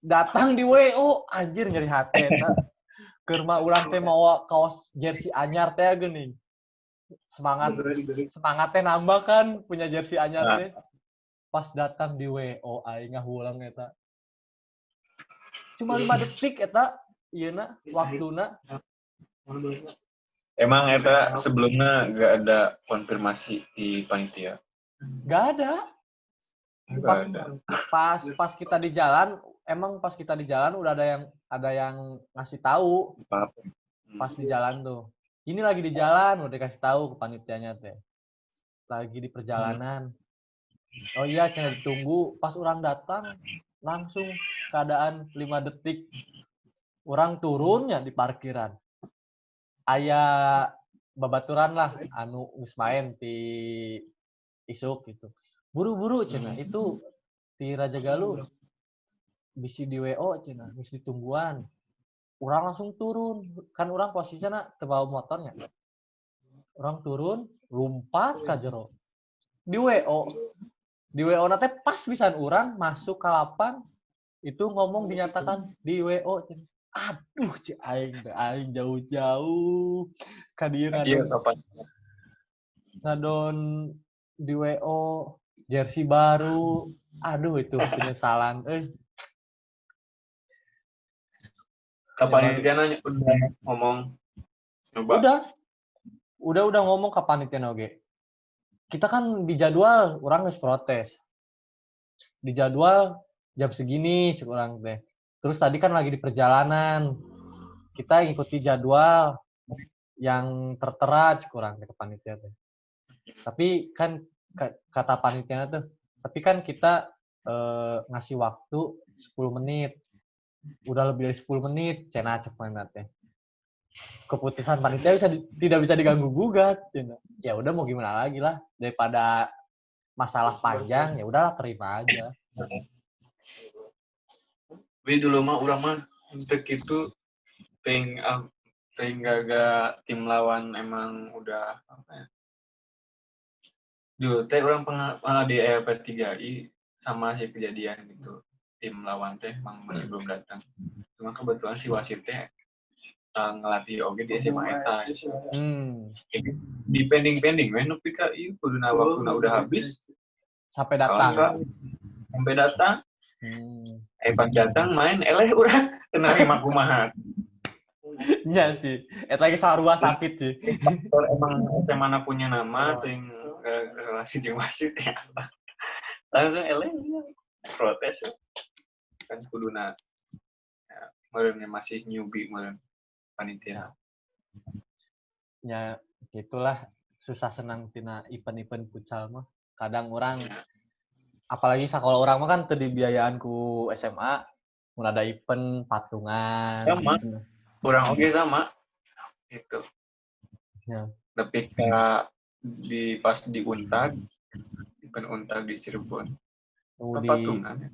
datang di WO, anjir nyeri hati eta. Keur mah urang teh mawa kaos jersey anyar teh geuning. Semangatnya nambah kan punya jersey anyar teh. Pas datang di WO aing ngahulang eta. Cuma 5 detik eta ieuna waktuna. Emang eta sebelumnya nggak ada konfirmasi di panitia? Gak ada. Nggak Pas ada. pas kita di jalan, emang pas kita di jalan udah ada yang ngasih tahu Apa-apa. pas di jalan tuh. Ini lagi di jalan, udah kasih tahu ke panitianya teh. Lagi di perjalanan. Oh iya, cenah ditunggu. Pas orang datang, langsung keadaan 5 detik. Orang turunnya di parkiran. Aya babaturan lah, anu geus main di isuk gitu. Buru-buru cenah, itu di Raja Galuh. Bisi di WO cenah, geus ditungguan. Orang langsung turun. Kan orang posisinya terbawa motornya. Orang turun, lompat ka jero. Di WO. Di WO nate pas pisan urang masuk ke lapan itu ngomong dinyatakan di WO. Aduh, aing jauh-jauh ka dieu Iya, kapan? ngadon di WO jersey baru. Aduh, itu penyesalan Kapan dia nanya udah ngomong coba. Udah ngomong ke panitia oge. Kita kan di jadwal orang geus protes. Di jadwal jam segini cek orang teh. Terus tadi kan lagi di perjalanan. Kita ngikuti jadwal yang tertera cek orang ke panitia teh. Tapi kan kata panitia tuh, tapi kan kita ngasih waktu 10 menit. Udah lebih dari 10 menit, cenah cek mana teh. Keputusan panitia tidak bisa diganggu gugat. Ya udah mau gimana lagi lah, daripada masalah panjang ya udahlah terima aja. Tapi dulu mah urang mah untuk itu ting gaga tim lawan emang udah apa ya? Dulu teh orang pernah di LP3I sama si kejadian gitu. Tim lawan teh emang masih belum datang. Cuma kebetulan si wasit teh ngelatih oge di SMA eta. Di pending we nepi ka ieu kuduna waktuna udah habis sampai datang. Pas datang main eleh urang teu narima kumaha. Iya sih. Eta ge sarua sakit sih. Emang mana punya nama ting relasi jeung wasit ya. Langsung eleh protes kan kuduna ya, meureun masih newbie meureun panitia. Ya gitulah susah senang tina event-event futsal mah. Kadang orang apalagi sekolah orang mah kan teu dibiayaan ku SMA, mun ada event patungan. Sama. Urang oge sama. Gitu. Ya. Tapi pas di Untag, event Untag di Cirebon. Patungan.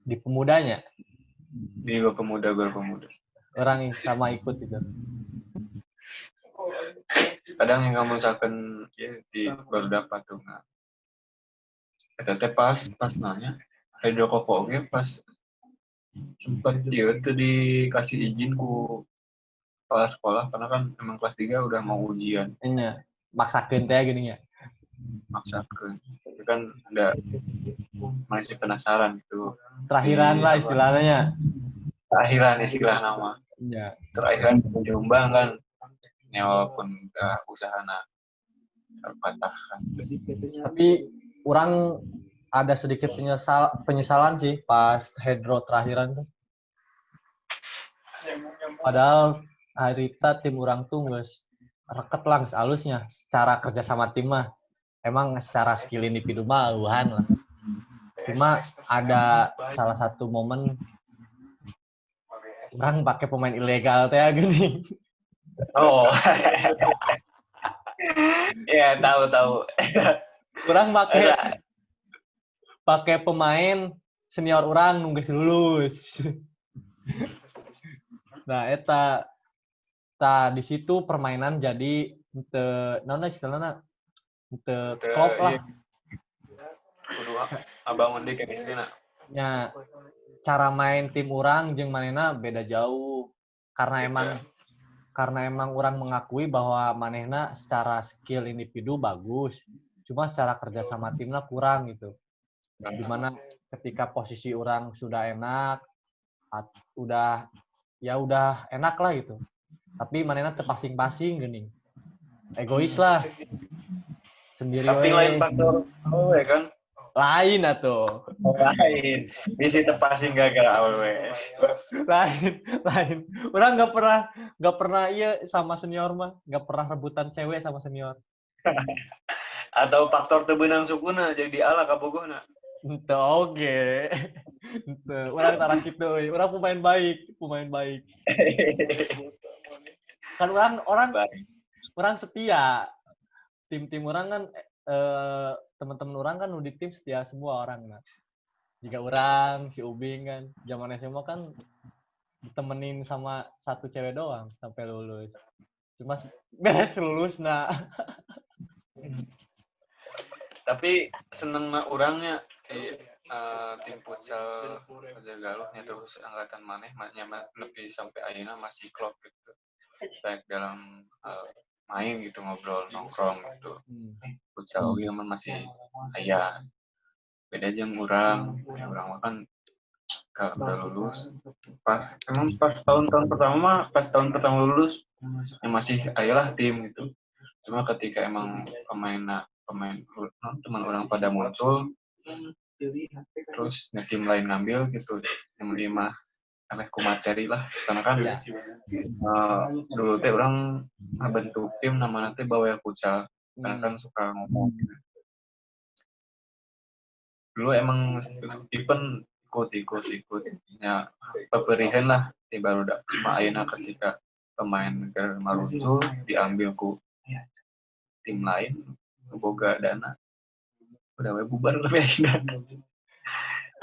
Di pemudanya? Di Gor Pemuda. Orang sama ikut itu. Kadang yang kamu misalkan ya di Barudak patungan. Eta teh pas nanya Radio Koko oge pas sempat ieu teu dikasih izin ku kepala sekolah karena kan emang kelas 3 udah mau ujian. Iya, maksakeun teh geuning ya. Maksakeun. Itu kan ada masih penasaran gitu. Terakhiran lah istilahnya. Terakhiran istilah nama. Iya. Terakhiran Jombang kan. Ya walaupun udah usahana terpatahkan. Tapi orang ada sedikit penyesalan sih pas hydro terakhiran tuh. Padahal harita tim orang tuh geus reket lang alusnya secara kerja sama tim mah. Emang secara skill individu mah luhan lah. Cuma ada salah satu momen orang pakai pemain ilegal teh gini. Oh. Ya, tahu. Orang pakai pemain senior orang nunggu lulus. Nah, eta di situ permainan jadi istilahnya klop lah. kudu abangun di chemistry na. nya cara main tim orang jeung manehna beda jauh karena emang orang mengakui bahwa manehna secara skill individu bagus, cuma secara kerja sama timnya kurang gitu. Dimana ketika posisi orang sudah enak, udah enak lah gitu. Tapi manehna terpasing-pasing gini, egois lah, sendiri. Tapi lain faktor, ya kan? Lain atuh. Lain. Di situ pasti gara-gara awewe. Lain. Orang nggak pernah iya sama senior mah, nggak pernah rebutan cewek sama senior. Atau faktor tebenang sukuna jadi ala kabogohna. Ente oge. Ente, orang tarang gitu, orang pemain baik. Kan orang setia. Tim orang kan teman-teman orang kan di tim setia semua orang nah. Jika orang si Ubing kan zaman SMA kan ditemenin sama satu cewek doang sampai lulus. Cuma beres lulus nah. Tapi seneng mah orangnya di tim futsal Raja Galuhnya terus angkatan maneh lebih sampai ayeuna masih klop gitu. Baik dalam main gitu ngobrol nongkrong gitu. Futsal oge mah masih aya. Beda jeung urang kan udah lulus. Pas tahun pertama lulus ya masih ayolah tim gitu. Cuma ketika emang teman orang pada muncul terus tim lain ngambil gitu yang lima aneh ku materi lah karena kan dulu teh orang bentuk tim namanya teh Bawel Futsal karena kan suka ngomong gitu. Dulu emang event ikut ya peperihan lah di barudak ayeuna ketika pemain keur maruncul diambil ku tim lain boga dana udah bubar tapi ayeuna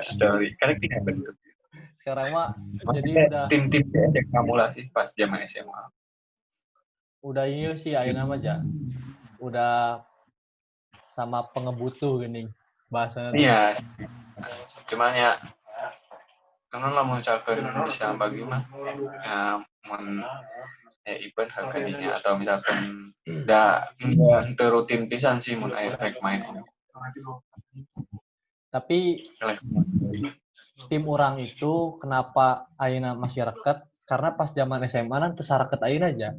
story karena tidak bentuk Sekarang mah jadi udah tim-tim yang kamu lah sih pas zaman SMA udah iya sih ayeuna mah ja udah sama pengebutuh gini bahasanya. Iya cuman ya karena lah misalkan bisa bagi mah ya event harganya atau misalkan nggak rutin pisan sih mun aya rek main. Tapi tim orang itu kenapa ayeuna masih reket karena pas zaman SMA nan teu sareket ayeuna aja.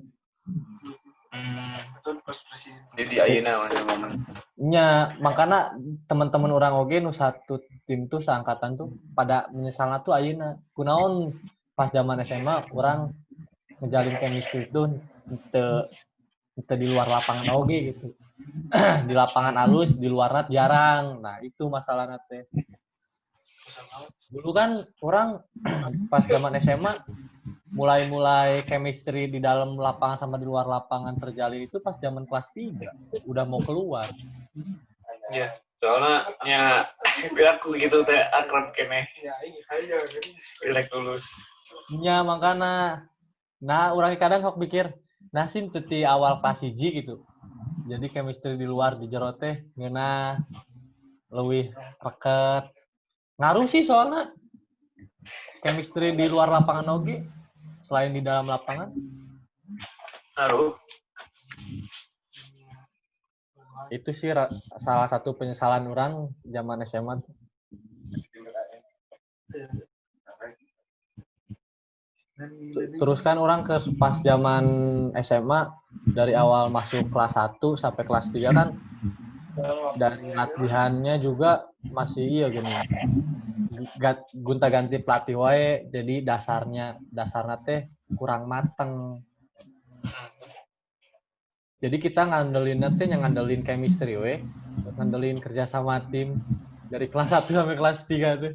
Jadi ayeuna momen. Nya makana teman-teman orang oge nu satu tim tuh seangkatan tuh pada menyesalna tuh ayeuna. Kunaon pas zaman SMA orang ngejalin chemistry tuh teu di luar lapangan oge gitu. Di lapangan halus, di luarna jarang. Nah, itu masalahnya teh. Dulu kan orang pas zaman SMA mulai chemistry di dalam lapangan sama di luar lapangan terjalin itu pas zaman kelas 3 udah mau keluar. Iya, soalnya ya aku gitu teh akrab keneh. Pilek lulus. Nya makana nah orang kadang sok mikir nasin teti awal kelas 1 gitu. Jadi chemistry di luar di jero teh ngeunah leuwih reket. Ngaruh sih soalnya chemistry di luar lapangan oge selain di dalam lapangan. Ngaruh. Itu sih salah satu penyesalan orang zaman SMA. Terus kan orang ke pas zaman SMA dari awal masuk kelas 1 sampai kelas 3 kan dan latihannya juga masih iya gini. Gonta-ganti pelatih wae jadi dasarnya teh kurang mateng. Jadi kita ngandelin chemistry we, ngandelin kerja sama tim dari kelas 1 sampai kelas 3 tuh.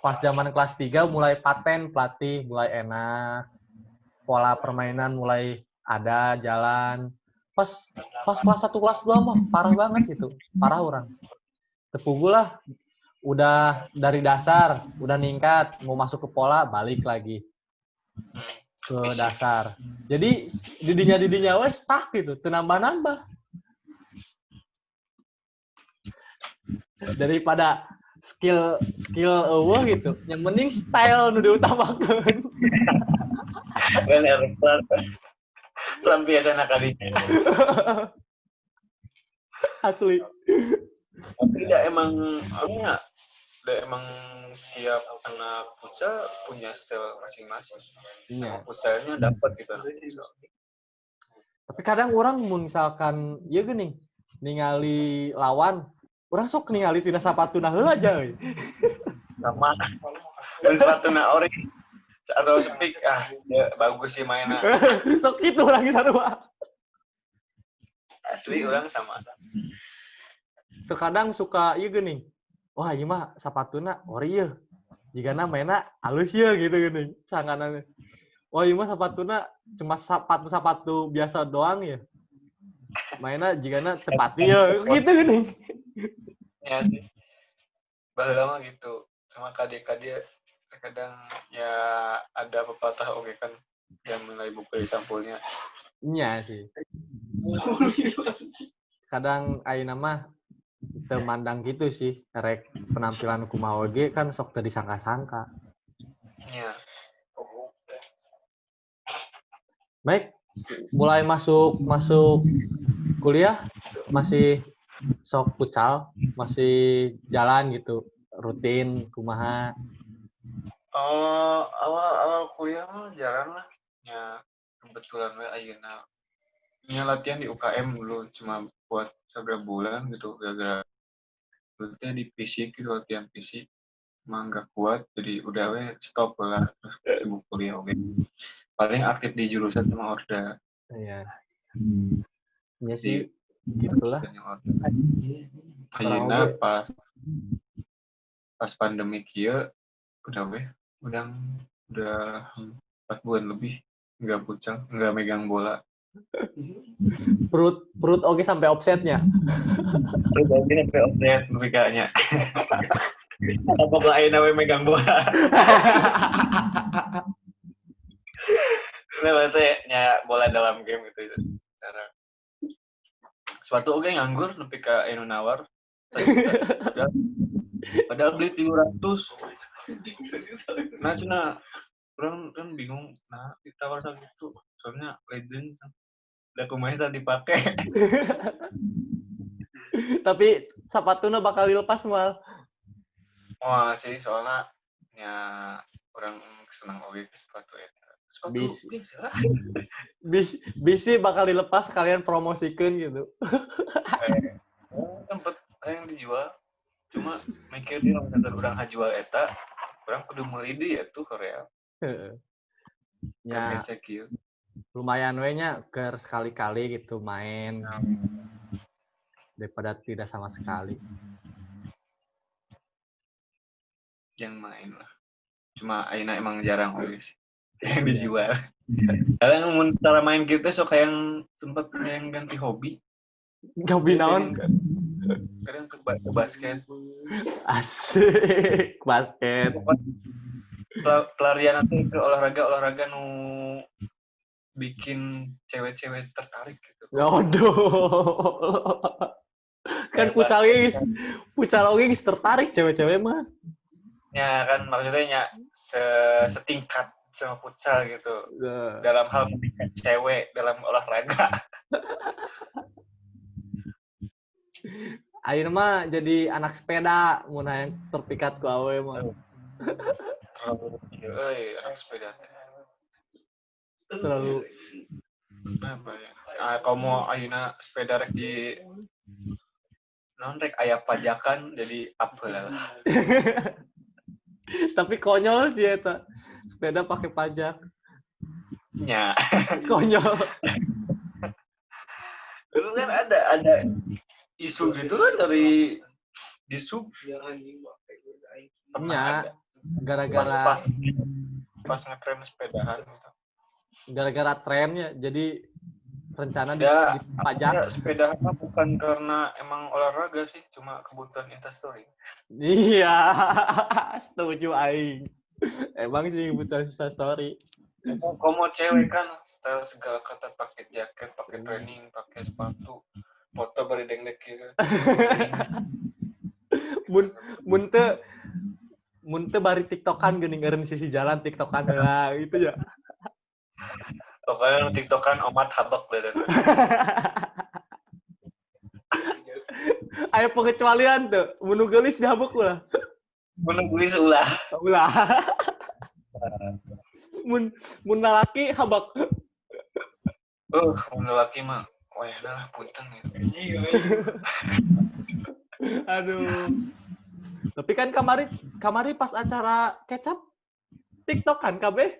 Pas zaman kelas 3 mulai paten pelatih, mulai enak. Pola permainan mulai ada jalan. Pas kelas 1 kelas 2 mah parah banget gitu. Parah orang. Tepugu lah udah dari dasar, udah ningkat, mau masuk ke pola balik lagi ke dasar. Jadi didinya wes stuck gitu, teu nambah-nambah. daripada skill eueuh gitu. Yang penting style nu diutamakeun. Kan pelampiasan kalinya. Asli. Tapi tidak emang emang tiap anak futsal punya style masing-masing. Iya. Futsalnya dapat gitu. Tapi kadang orang misalkan ya gini, ningali lawan, orang sok ningali tina sapatuna heula aja euy. Sama dan sepatuna ori atau speak ya bagus sih mainnya. Sok kitu urang sarua. Asli orang sama. Terkadang suka ieu geuning. Wah, ieu mah sapatuna ori yeuh. Jigana mainna alus yeuh gitu geuning. Sanganana. Wah, ieu mah sapatuna cuma sepatu biasa doang ya. Mainna jigana sepatu yeuh gitu geuning. Ya sih. Baheula mah gitu. Sama kadek-kadek kadang ya ada pepatah oke kan yang mulai buku di sampulnya. Iya sih. Kadang ayeuna mah teu mandang gitu sih. Rek penampilan kumaha ge kan sok teu disangka-sangka. Iya. Baik, mulai masuk kuliah masih sok futsal, masih jalan gitu, rutin kumaha. Awal kuliah mah jarang lah. Ya kebetulan we ayeuna nya latihan di UKM dulu cuma buat beberapa bulan gitu gara-gara latihan di fisik gitu latihan fisik emang nggak kuat jadi udah we stop lah terus sibuk kuliah oke. Paling aktif di jurusan sama Orda. Iya. Iya Di sih, gitulah. ayeuna pas pandemi kieu udah udah 4 bulan lebih nggak futsal, nggak megang bola. Perut oke sampai offsetnya. Terus lagi sampai offset lebih kayaknya. Apa lain awe megang bola. Nah, berarti nya bola dalam game gitu cara. Sepatu oke nganggur nepi ka anu nawar. Padahal beli 300. Nah, cina orang kan bingung. Nah, ditawar segitu. Soalnya legend. Udah kumaha tadi dipakai. Tapi sepatunya bakal dilepas mal. Wah sih soalnya ya orang senang oke sepatu ya. Sepatu Bisi bakal dilepas kalian promosikan gitu. Sempet yang dijual. Cuma mikir dia orang jual eta, orang kudu meuli di atuh Korea. Ya. Lumayan we nya ke sekali-kali gitu main. Daripada tidak sama sekali. Yang main lah. Cuma ayeuna emang jarang sih yang dijual. Kadang mun cara main gitu sok yang sempet yang ganti hobi. Hobi naon? Kadang ke basket. Asik, basket. Pelarian nanti ke olahraga nu bikin cewek-cewek tertarik gitu. Waduh. Kan pucal oge tertarik cewek-cewek mah. Ya kan maksudnya setingkat sama futsal gitu. Dalam hal mendidik cewek dalam olahraga. Ayeuna mah jadi anak sepeda mun hayang terpikat ku awewe mah. Anak sepeda teh. Terlalu apa ya? Kamu ayeuna sepeda rek di non rek aya pajakan jadi apel lah. Tapi konyol sih eta. Sepeda pakai pajak. Nya. Konyol. Dulu kan ada isu gitu kan dari disub. Nya gara-gara pas ngetrem sepedahan gitu. Gara-gara trennya jadi rencana dipajak. Ya, sepeda bukan karena emang olahraga sih, cuma kebutuhan Instastory. Iya, setuju aing. Emang sih kebutuhan Instastory. Komo cewek kan style segala kata, pakai jaket, pakai training, pakai sepatu, foto bari dengdek gitu. mun teu bari tiktokan geuning eureun sisi jalan tiktokan heula gitu ya. Pokoknya tiktokan omat habak deh. Aya pengecualian tuh, mun nu geulis dihabuk ulah. Menunggu ulah. Ulah. mun lalaki habak. Mun laki mah wayahna lah punten gitu. Aduh. Tapi kan kamari pas acara kecap tiktokan kabeh.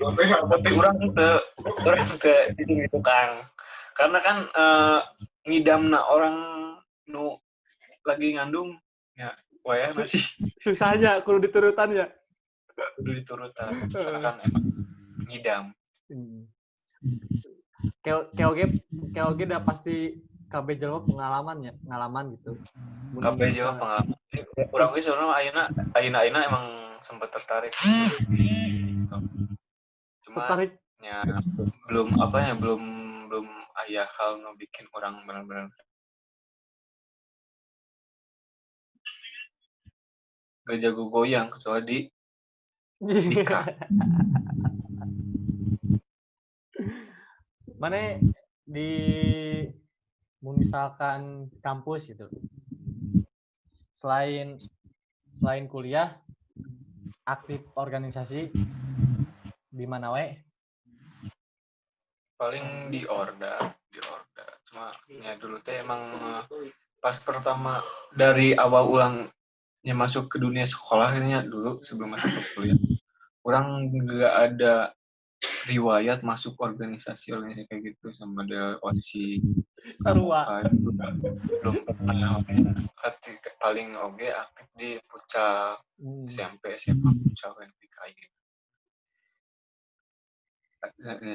Tapi orang ke itu Kang. Karena kan ngidamna orang nu lagi ngandung ya wayah masih Susahnya kudu diturutan ya. kudu diturutan. Karena kan emang ngidam. Keoge udah pasti KB Jawa pengalaman gitu. KB Jawa pengalaman. Urang ge sebenarnya ayeuna emang sempat tertarik. Cuma Tertarik. Ya belum aya hal nu bikin orang benar-benar gak jago goyang kecuali di nikah. Mana di misalkan kampus gitu. Selain kuliah aktif organisasi di mana we? Paling di Orda. Cuma ya dulu teh emang pas pertama dari awal ulangnya masuk ke dunia sekolahnya dulu sebelum masuk ke kuliah. Orang nggak ada riwayat masuk organisasi kayak gitu sama ada OSIS Sarua. belum pernah. Paling oge aktif di futsal SMP SMA futsal kayak gitu.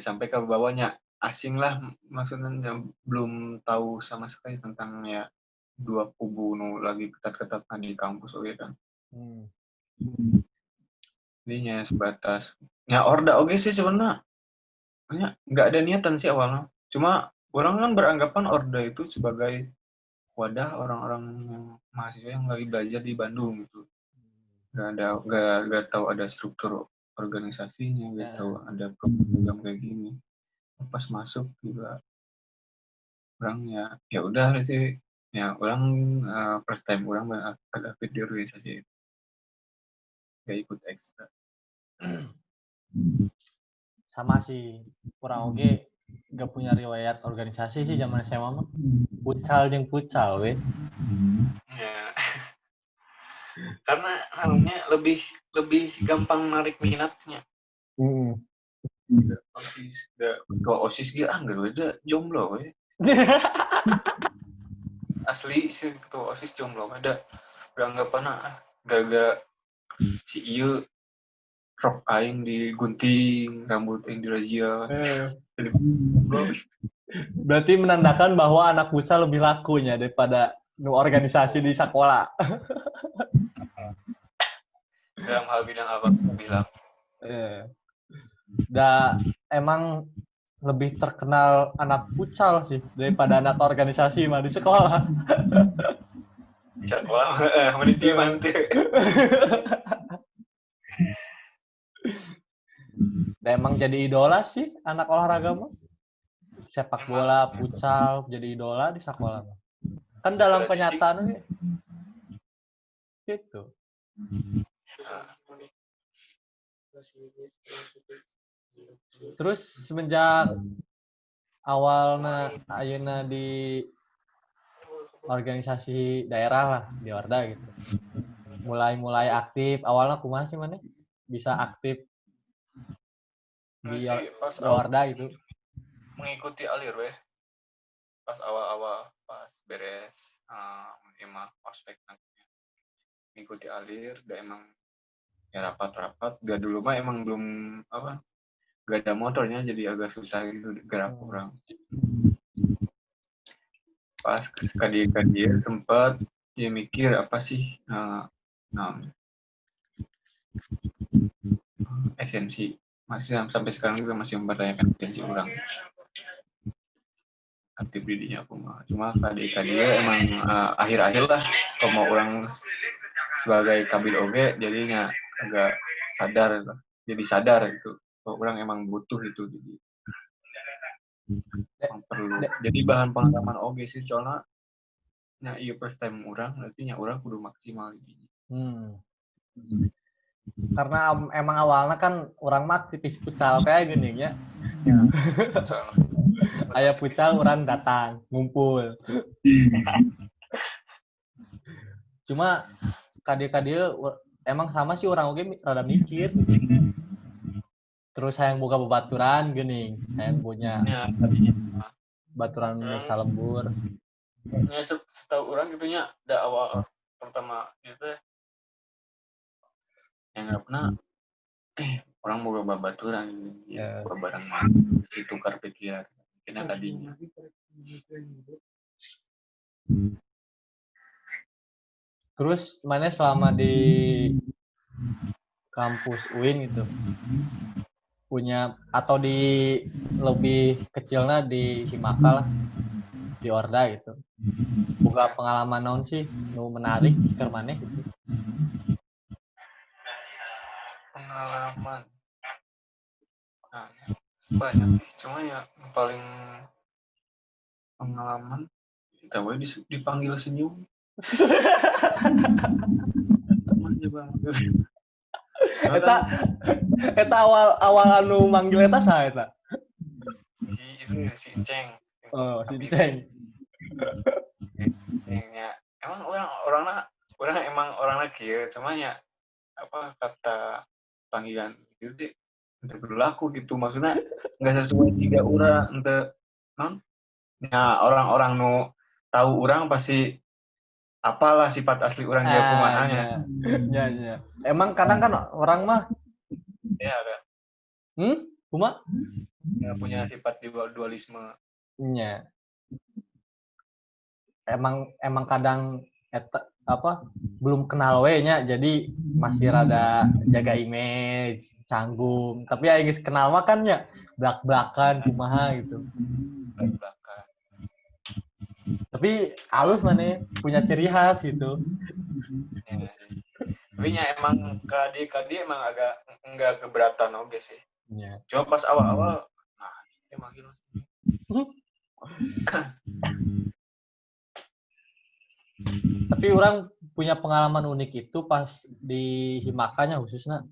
Sampai ke bawahnya asing lah maksudnya belum tahu sama sekali tentang ya dua kubu nu lagi ketat-ketat di kampus oke kan. Jadinya sebatas ya Orda oke sih sebenarnya nggak ada niatan sih awalnya. Cuma orang kan beranggapan Orda itu sebagai wadah orang-orang yang mahasiswa yang lagi belajar di Bandung gitu. Nggak tahu ada struktur organisasinya, nggak tahu ada program kayak gini. Pas masuk juga orang ya udah sih ya orang first time orang ada aktif di organisasi nggak ikut ekstra. Sama sih kurang oge gak punya riwayat organisasi sih zaman SMA mah futsal we. Ya. Karena namanya lebih gampang narik minatnya. OSIS, ketua OSIS dia nggak ada jomblo we. Asli sih ketua OSIS jomblo ada beranggapan gaga si ieu rok aing digunting, rambut aing dirajia. Jadi Berarti menandakan bahwa anak futsal lebih lakunya daripada organisasi di sekolah. Dalam hal bidang apa lebih laku. Emang lebih terkenal anak futsal sih daripada anak organisasi mah di sekolah. Di sekolah meniti mantu. Emang jadi idola sih anak olahraga mah. Sepak bola, futsal jadi idola di sekolah. Kan dalam kenyataan gitu. Terus semenjak awalnya ayeuna di organisasi daerah lah di Orda gitu. Mulai aktif, awalnya kumaha sih mana? Bisa aktif di Orda gitu. Mengikuti alir weh. Pas awal-awal pas beres emang ospek nantinya. Mengikuti alir udah emang ya rapat-rapat gak dulu mah emang belum gak ada motornya jadi agak susah gitu gerak orang. Pas kadir sempat dia mikir apa sih esensi masih sampai sekarang juga masih mempertanyakan esensi orang. aktif di dinya kumaha. Cuma KDK dia emang akhir-akhir lah kalau mau orang sebagai kabil oge jadinya agak sadar lah. Jadi sadar gitu. Kalau orang emang butuh itu jadi emang perlu. Jadi bahan pengalaman oge sih soalnya nya iya first time orang berarti nya orang kudu maksimal gitu. Karena emang awalnya kan orang mah aktivis futsal kayak gini ya. Aya futsal orang datang ngumpul. Cuma dia emang sama sih orang oge rada mikir. Terus hayang boga babaturan geuning, hayang punya Ya, tadinya baturan Nusa Lembur. ya setahu orang gitunya da awal pertama gitu yang nggak pernah orang mau babaturan gitu barang si tukar pikiran kena tadinya Terus mana selama di kampus UIN gitu punya atau di lebih kecilnya di Himaka lah di Orda gitu buka pengalaman naon sih nu menarik ke mana gitu pengalaman banyak cuma ya paling pengalaman kita dipanggil senyum eta awal anu manggil eta saha eta si Ceng si Ceng ya emang orang emang orangnya kieu cuma ya apa kata panggilan itu deh untuk berlaku gitu maksudnya nggak sesuai tiga orang untuk non ya orang-orang nu tahu orang pasti apalah sifat asli orang dia kumahanya ya emang kadang kan orang mah ya ada kuma ya, punya sifat dualisme ya emang kadang eta apa belum kenal we nya jadi masih rada jaga image canggung tapi ya geus kenal mah kan nya blak-blakan kumaha gitu blak-blakan tapi halus mana punya ciri khas gitu ya, tapi nya emang KD emang agak enggak keberatan oke sih ya. Cuma pas awal-awal nah emang gitu tapi orang punya pengalaman unik itu pas di Himakanya khususnya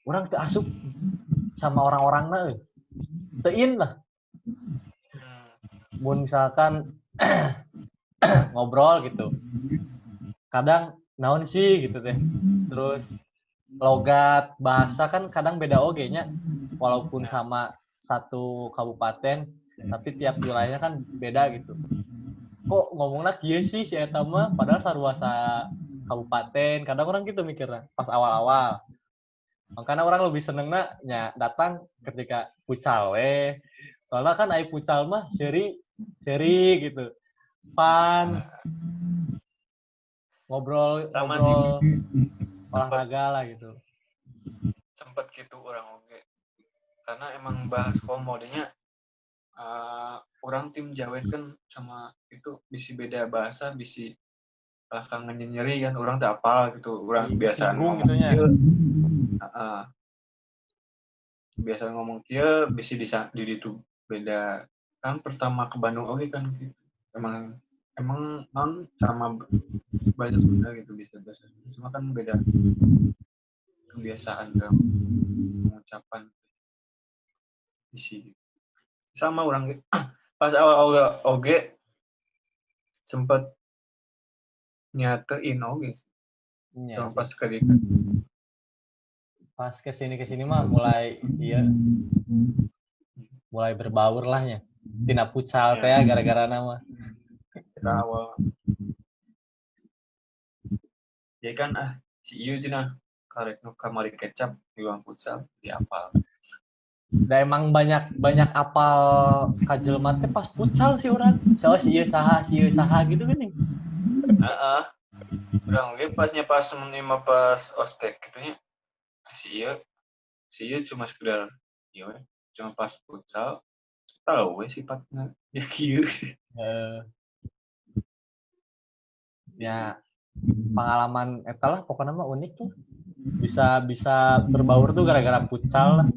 orang tuh asup sama orang-orangnya tein lah misalkan ngobrol gitu kadang naon sih gitu deh terus logat bahasa kan kadang beda oge nya walaupun sama satu kabupaten tapi tiap wilayahnya kan beda gitu kok ngomongnya kieu sih si eta mah padahal saruasa kabupaten kadang orang gitu mikirnya pas awal-awal makanya orang lebih senengnya nya datang ketika pucal soalnya kan ai pucal mah seri gitu pan ngobrol olahraga lah gitu sempet gitu orang oke karena emang bahas komodinya orang tim Jawa kan sama itu bisa beda bahasa bisa kangen nyeri kan orang tak apa gitu orang biasa ngomong gitu ya biasa ngomong kia bisa di itu beda kan pertama ke Bandung oke kan gitu emang non sama bahasa Sunda gitu bisa bahasa Sunda cuma kan beda kebiasaan dalam pengucapan isi sama orang pas awal oge sempet nyatein oge ya, pas kesini mah mulai mulai berbaur lah ya tina futsal teh gara-gara nama awal ya kan si Iu cina karek nu kamari kecap di uang futsal di apal da emang banyak apal kajelma teh pas futsal sih orang soalnya si ieu saha gitu kan nih orang ge pas menima pas ospek gitunya si Iu cuma sekedar cuma pas futsal tahu we sifatnya ya kieu. Ya pengalaman eta lah pokoknya mah unik tuh. Bisa berbaur tuh gara-gara futsal lah.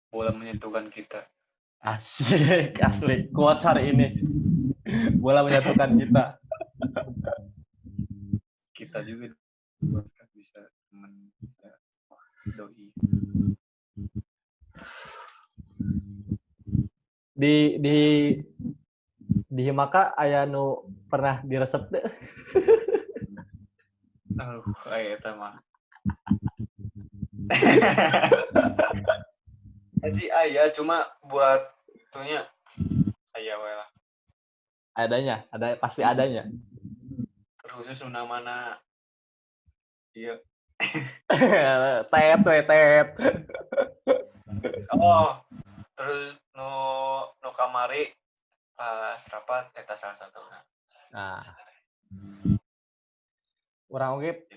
Bola menyatukan kita. Asik, asli. Quotes hari ini. Bola menyatukan kita. Kita juga bisa teman, bisa doi. Di Himaka aya nu pernah diresep deh. Aduh, eta mah. Aji aya cuma buat tuhnya aya we lah. Adanya, pasti adanya. Terkhusus mana iya. Tet. Oh, terus nu kamari pas rapat eta salah satuna. Nah, orang oke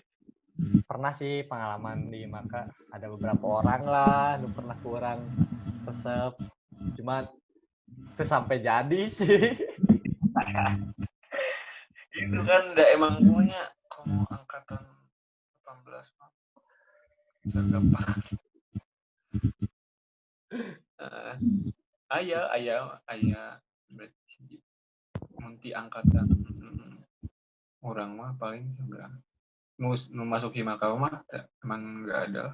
pernah sih pengalaman di Maka ada beberapa orang lah lu pernah kurang resep cuma itu sampai jadi sih. Itu kan udah emang punya kamu angkatan 18 mah gampang. Ayah berarti nanti angkatan orang mah paling enggak nu masuk Himaka mah emang enggak ada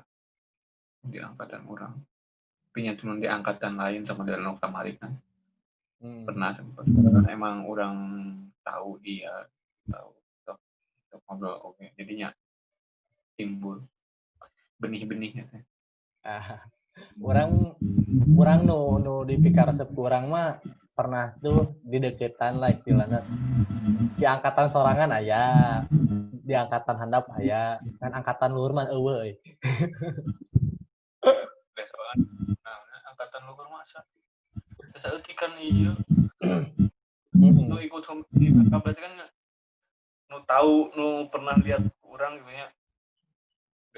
di angkatan orang. Tapi nyatu di angkatan lain sama dengan kamari kan. Pernah sempat emang orang tahu dia tahu ngobrol oke. Jadinya timbul benih-benihnya. Orang nu dipikir resep kurang mah pernah tuh di deketan lah istilahnya di angkatan sorangan aya di angkatan handap aya kan angkatan luhur mah eueuh Besokan angkatan luhur masa saeutikan ieu nu ikut berarti kan nu tahu nu pernah lihat orang gitu ya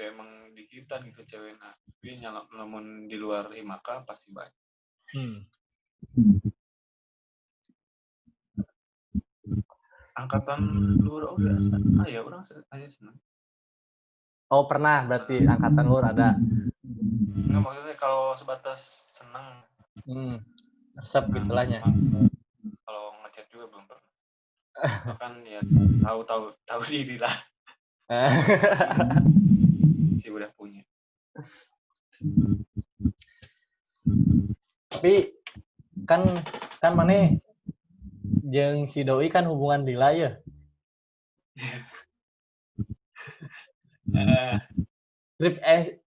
emang di kita gitu ceweknya tapi namun di luar Himaka pasti banyak. Angkatan luar biasa ya orang aja senang. Oh pernah berarti angkatan luar ada. Enggak maksudnya kalau sebatas senang resep gitulahnya. Kalau ngechat juga belum pernah. Bahkan ya tahu diri lah. Si udah punya. Tapi kan mana jeung si doi kan hubungan lila ya.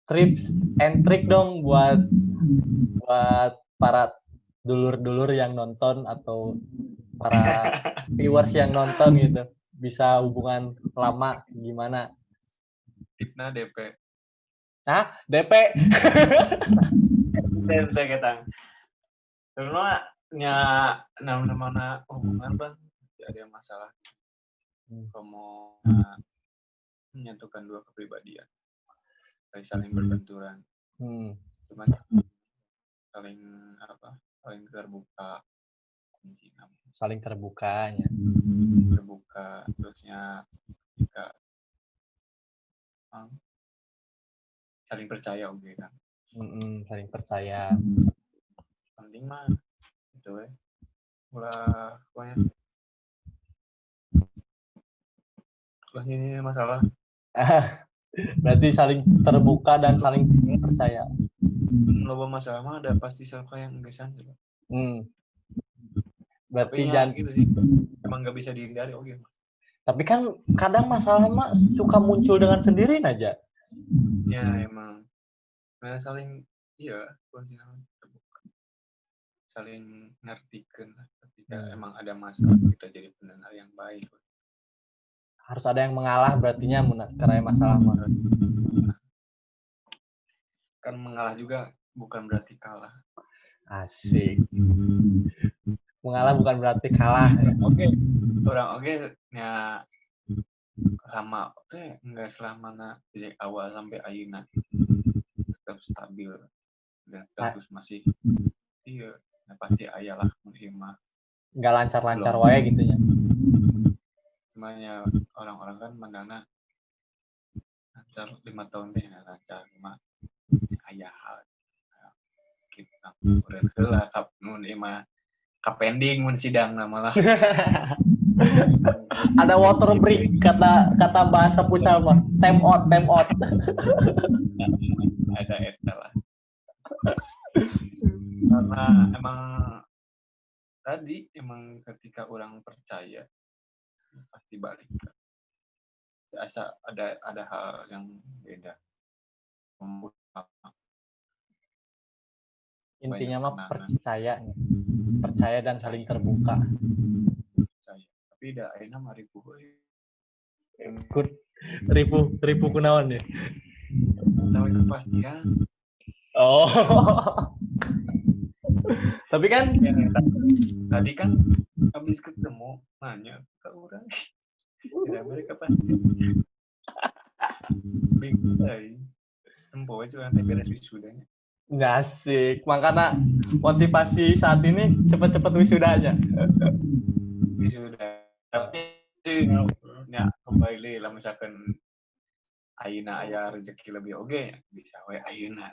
Trips and trick dong buat para dulur-dulur yang nonton atau para viewers yang nonton gitu bisa hubungan lama gimana? Fitnah DP. Hah? DP? DP kita. Karena nama hubungan bang ada masalah. Kamu menyatukan dua kepribadian, saling berbenturan. Cuman saling terbuka. Saling terbukanya. Terbuka terusnya jika saling percaya oke kan. Saling percaya. Penting mah itu ulah pokoknya ini masalah. Berarti saling terbuka dan saling percaya. Loba masalah mah ada pasti siapa yang gesan juga. Berarti jangan gitu sih. Emang nggak bisa dihindari oke. Tapi kan kadang masalah mah suka muncul dengan sendiri aja. Ya emang. Nah, saling terbuka. Saling ngertikan ketika emang ada masalah kita jadi pendengar yang baik. Harus ada yang mengalah berartinya karena masalah mah. Kan mengalah juga bukan berarti kalah. Asik. Mengalah bukan berarti kalah. Oke. Orang ya lama enggak selamanya dari awal sampai akhirnya. tetap stabil dan terus masih iya nah pasti aya lah mah Nggak lancar-lancar Belum. wae gitu ya. semuanya orang-orang kan mandangna lancar 5 tahun deh nggak lancar cuma aya hal kita urang heula kap nun ieu mah kapending mun sidang malah Ada water break kata bahasa futsal mah. Time out. ada eta lah karena emang tadi emang ketika orang percaya pasti balik asa ada hal yang beda Intinya mah kenangan. percaya dan saling terbuka. Percaya tapi da ayeuna mah ripuh Ribu kunaon ya. tahu kepastian Oh. Tapi kan tadi kan habis ketemu nanya ke orang tidak mereka pasti bingung aja tempo aja nanti beres wisudanya nggak asik. Makanya motivasi saat ini cepat-cepat wisudanya. wisuda tapi ya kembali lah misalkan ayeuna aya rezeki lebih oge bisa we ayeuna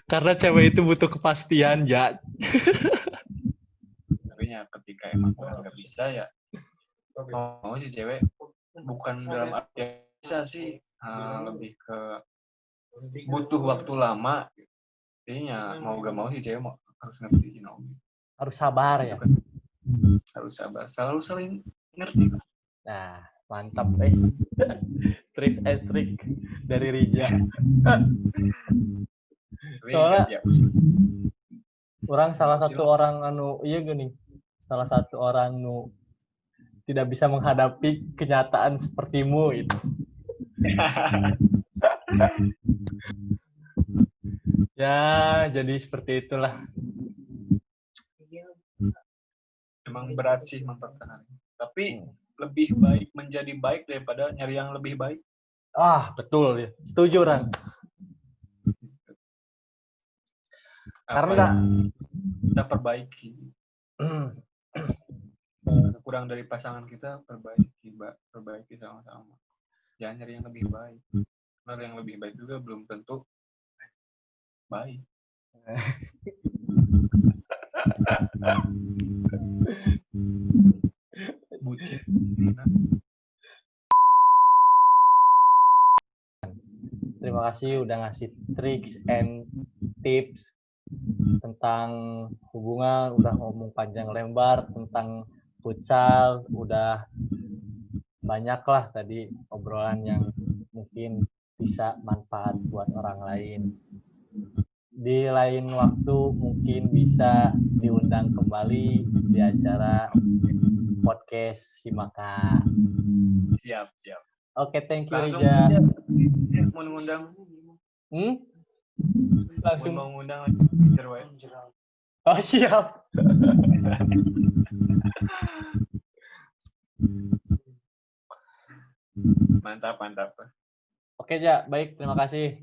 Karena cewek itu butuh kepastian ya. tapi ya ketika emang nggak bisa ya mau sih cewek bukan dalam arti bisa sih lebih ke butuh waktu lama kayaknya mau gak mau sih cewek harus ngerti Harus sabar ya. harus sabar selalu saling ngerti Nah, mantap trik dari Rija. Soalnya orang salah satu orang salah satu orang tidak bisa menghadapi kenyataan sepertimu itu. Ya, jadi seperti itulah. Emang berat sih mempertahankan. Tapi lebih baik menjadi baik daripada nyari yang lebih baik. Ah, betul ya. Setuju, Ran. Karena kita perbaiki. Kurang dari pasangan kita perbaiki sama-sama. Jangan nyari yang lebih baik. Karena yang lebih baik juga belum tentu baik. Bucin. Terima kasih udah ngasih tricks and tips tentang hubungan, udah ngomong panjang lebar tentang futsal, udah banyak lah tadi obrolan yang mungkin bisa manfaat buat orang lain. Di lain waktu mungkin bisa diundang kembali di acara podcast Himaka. Siap. Oke, thank you langsung Rija. Mau ngundang. Langsung mau ngundang Oh, siap. Mantap. Oke, Ja. Baik, terima kasih.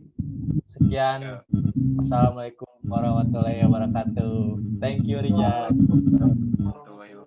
Sekian. Wassalamualaikum warahmatullahi wabarakatuh. Thank you, Rija. Warahmatullahi wabarakatuh.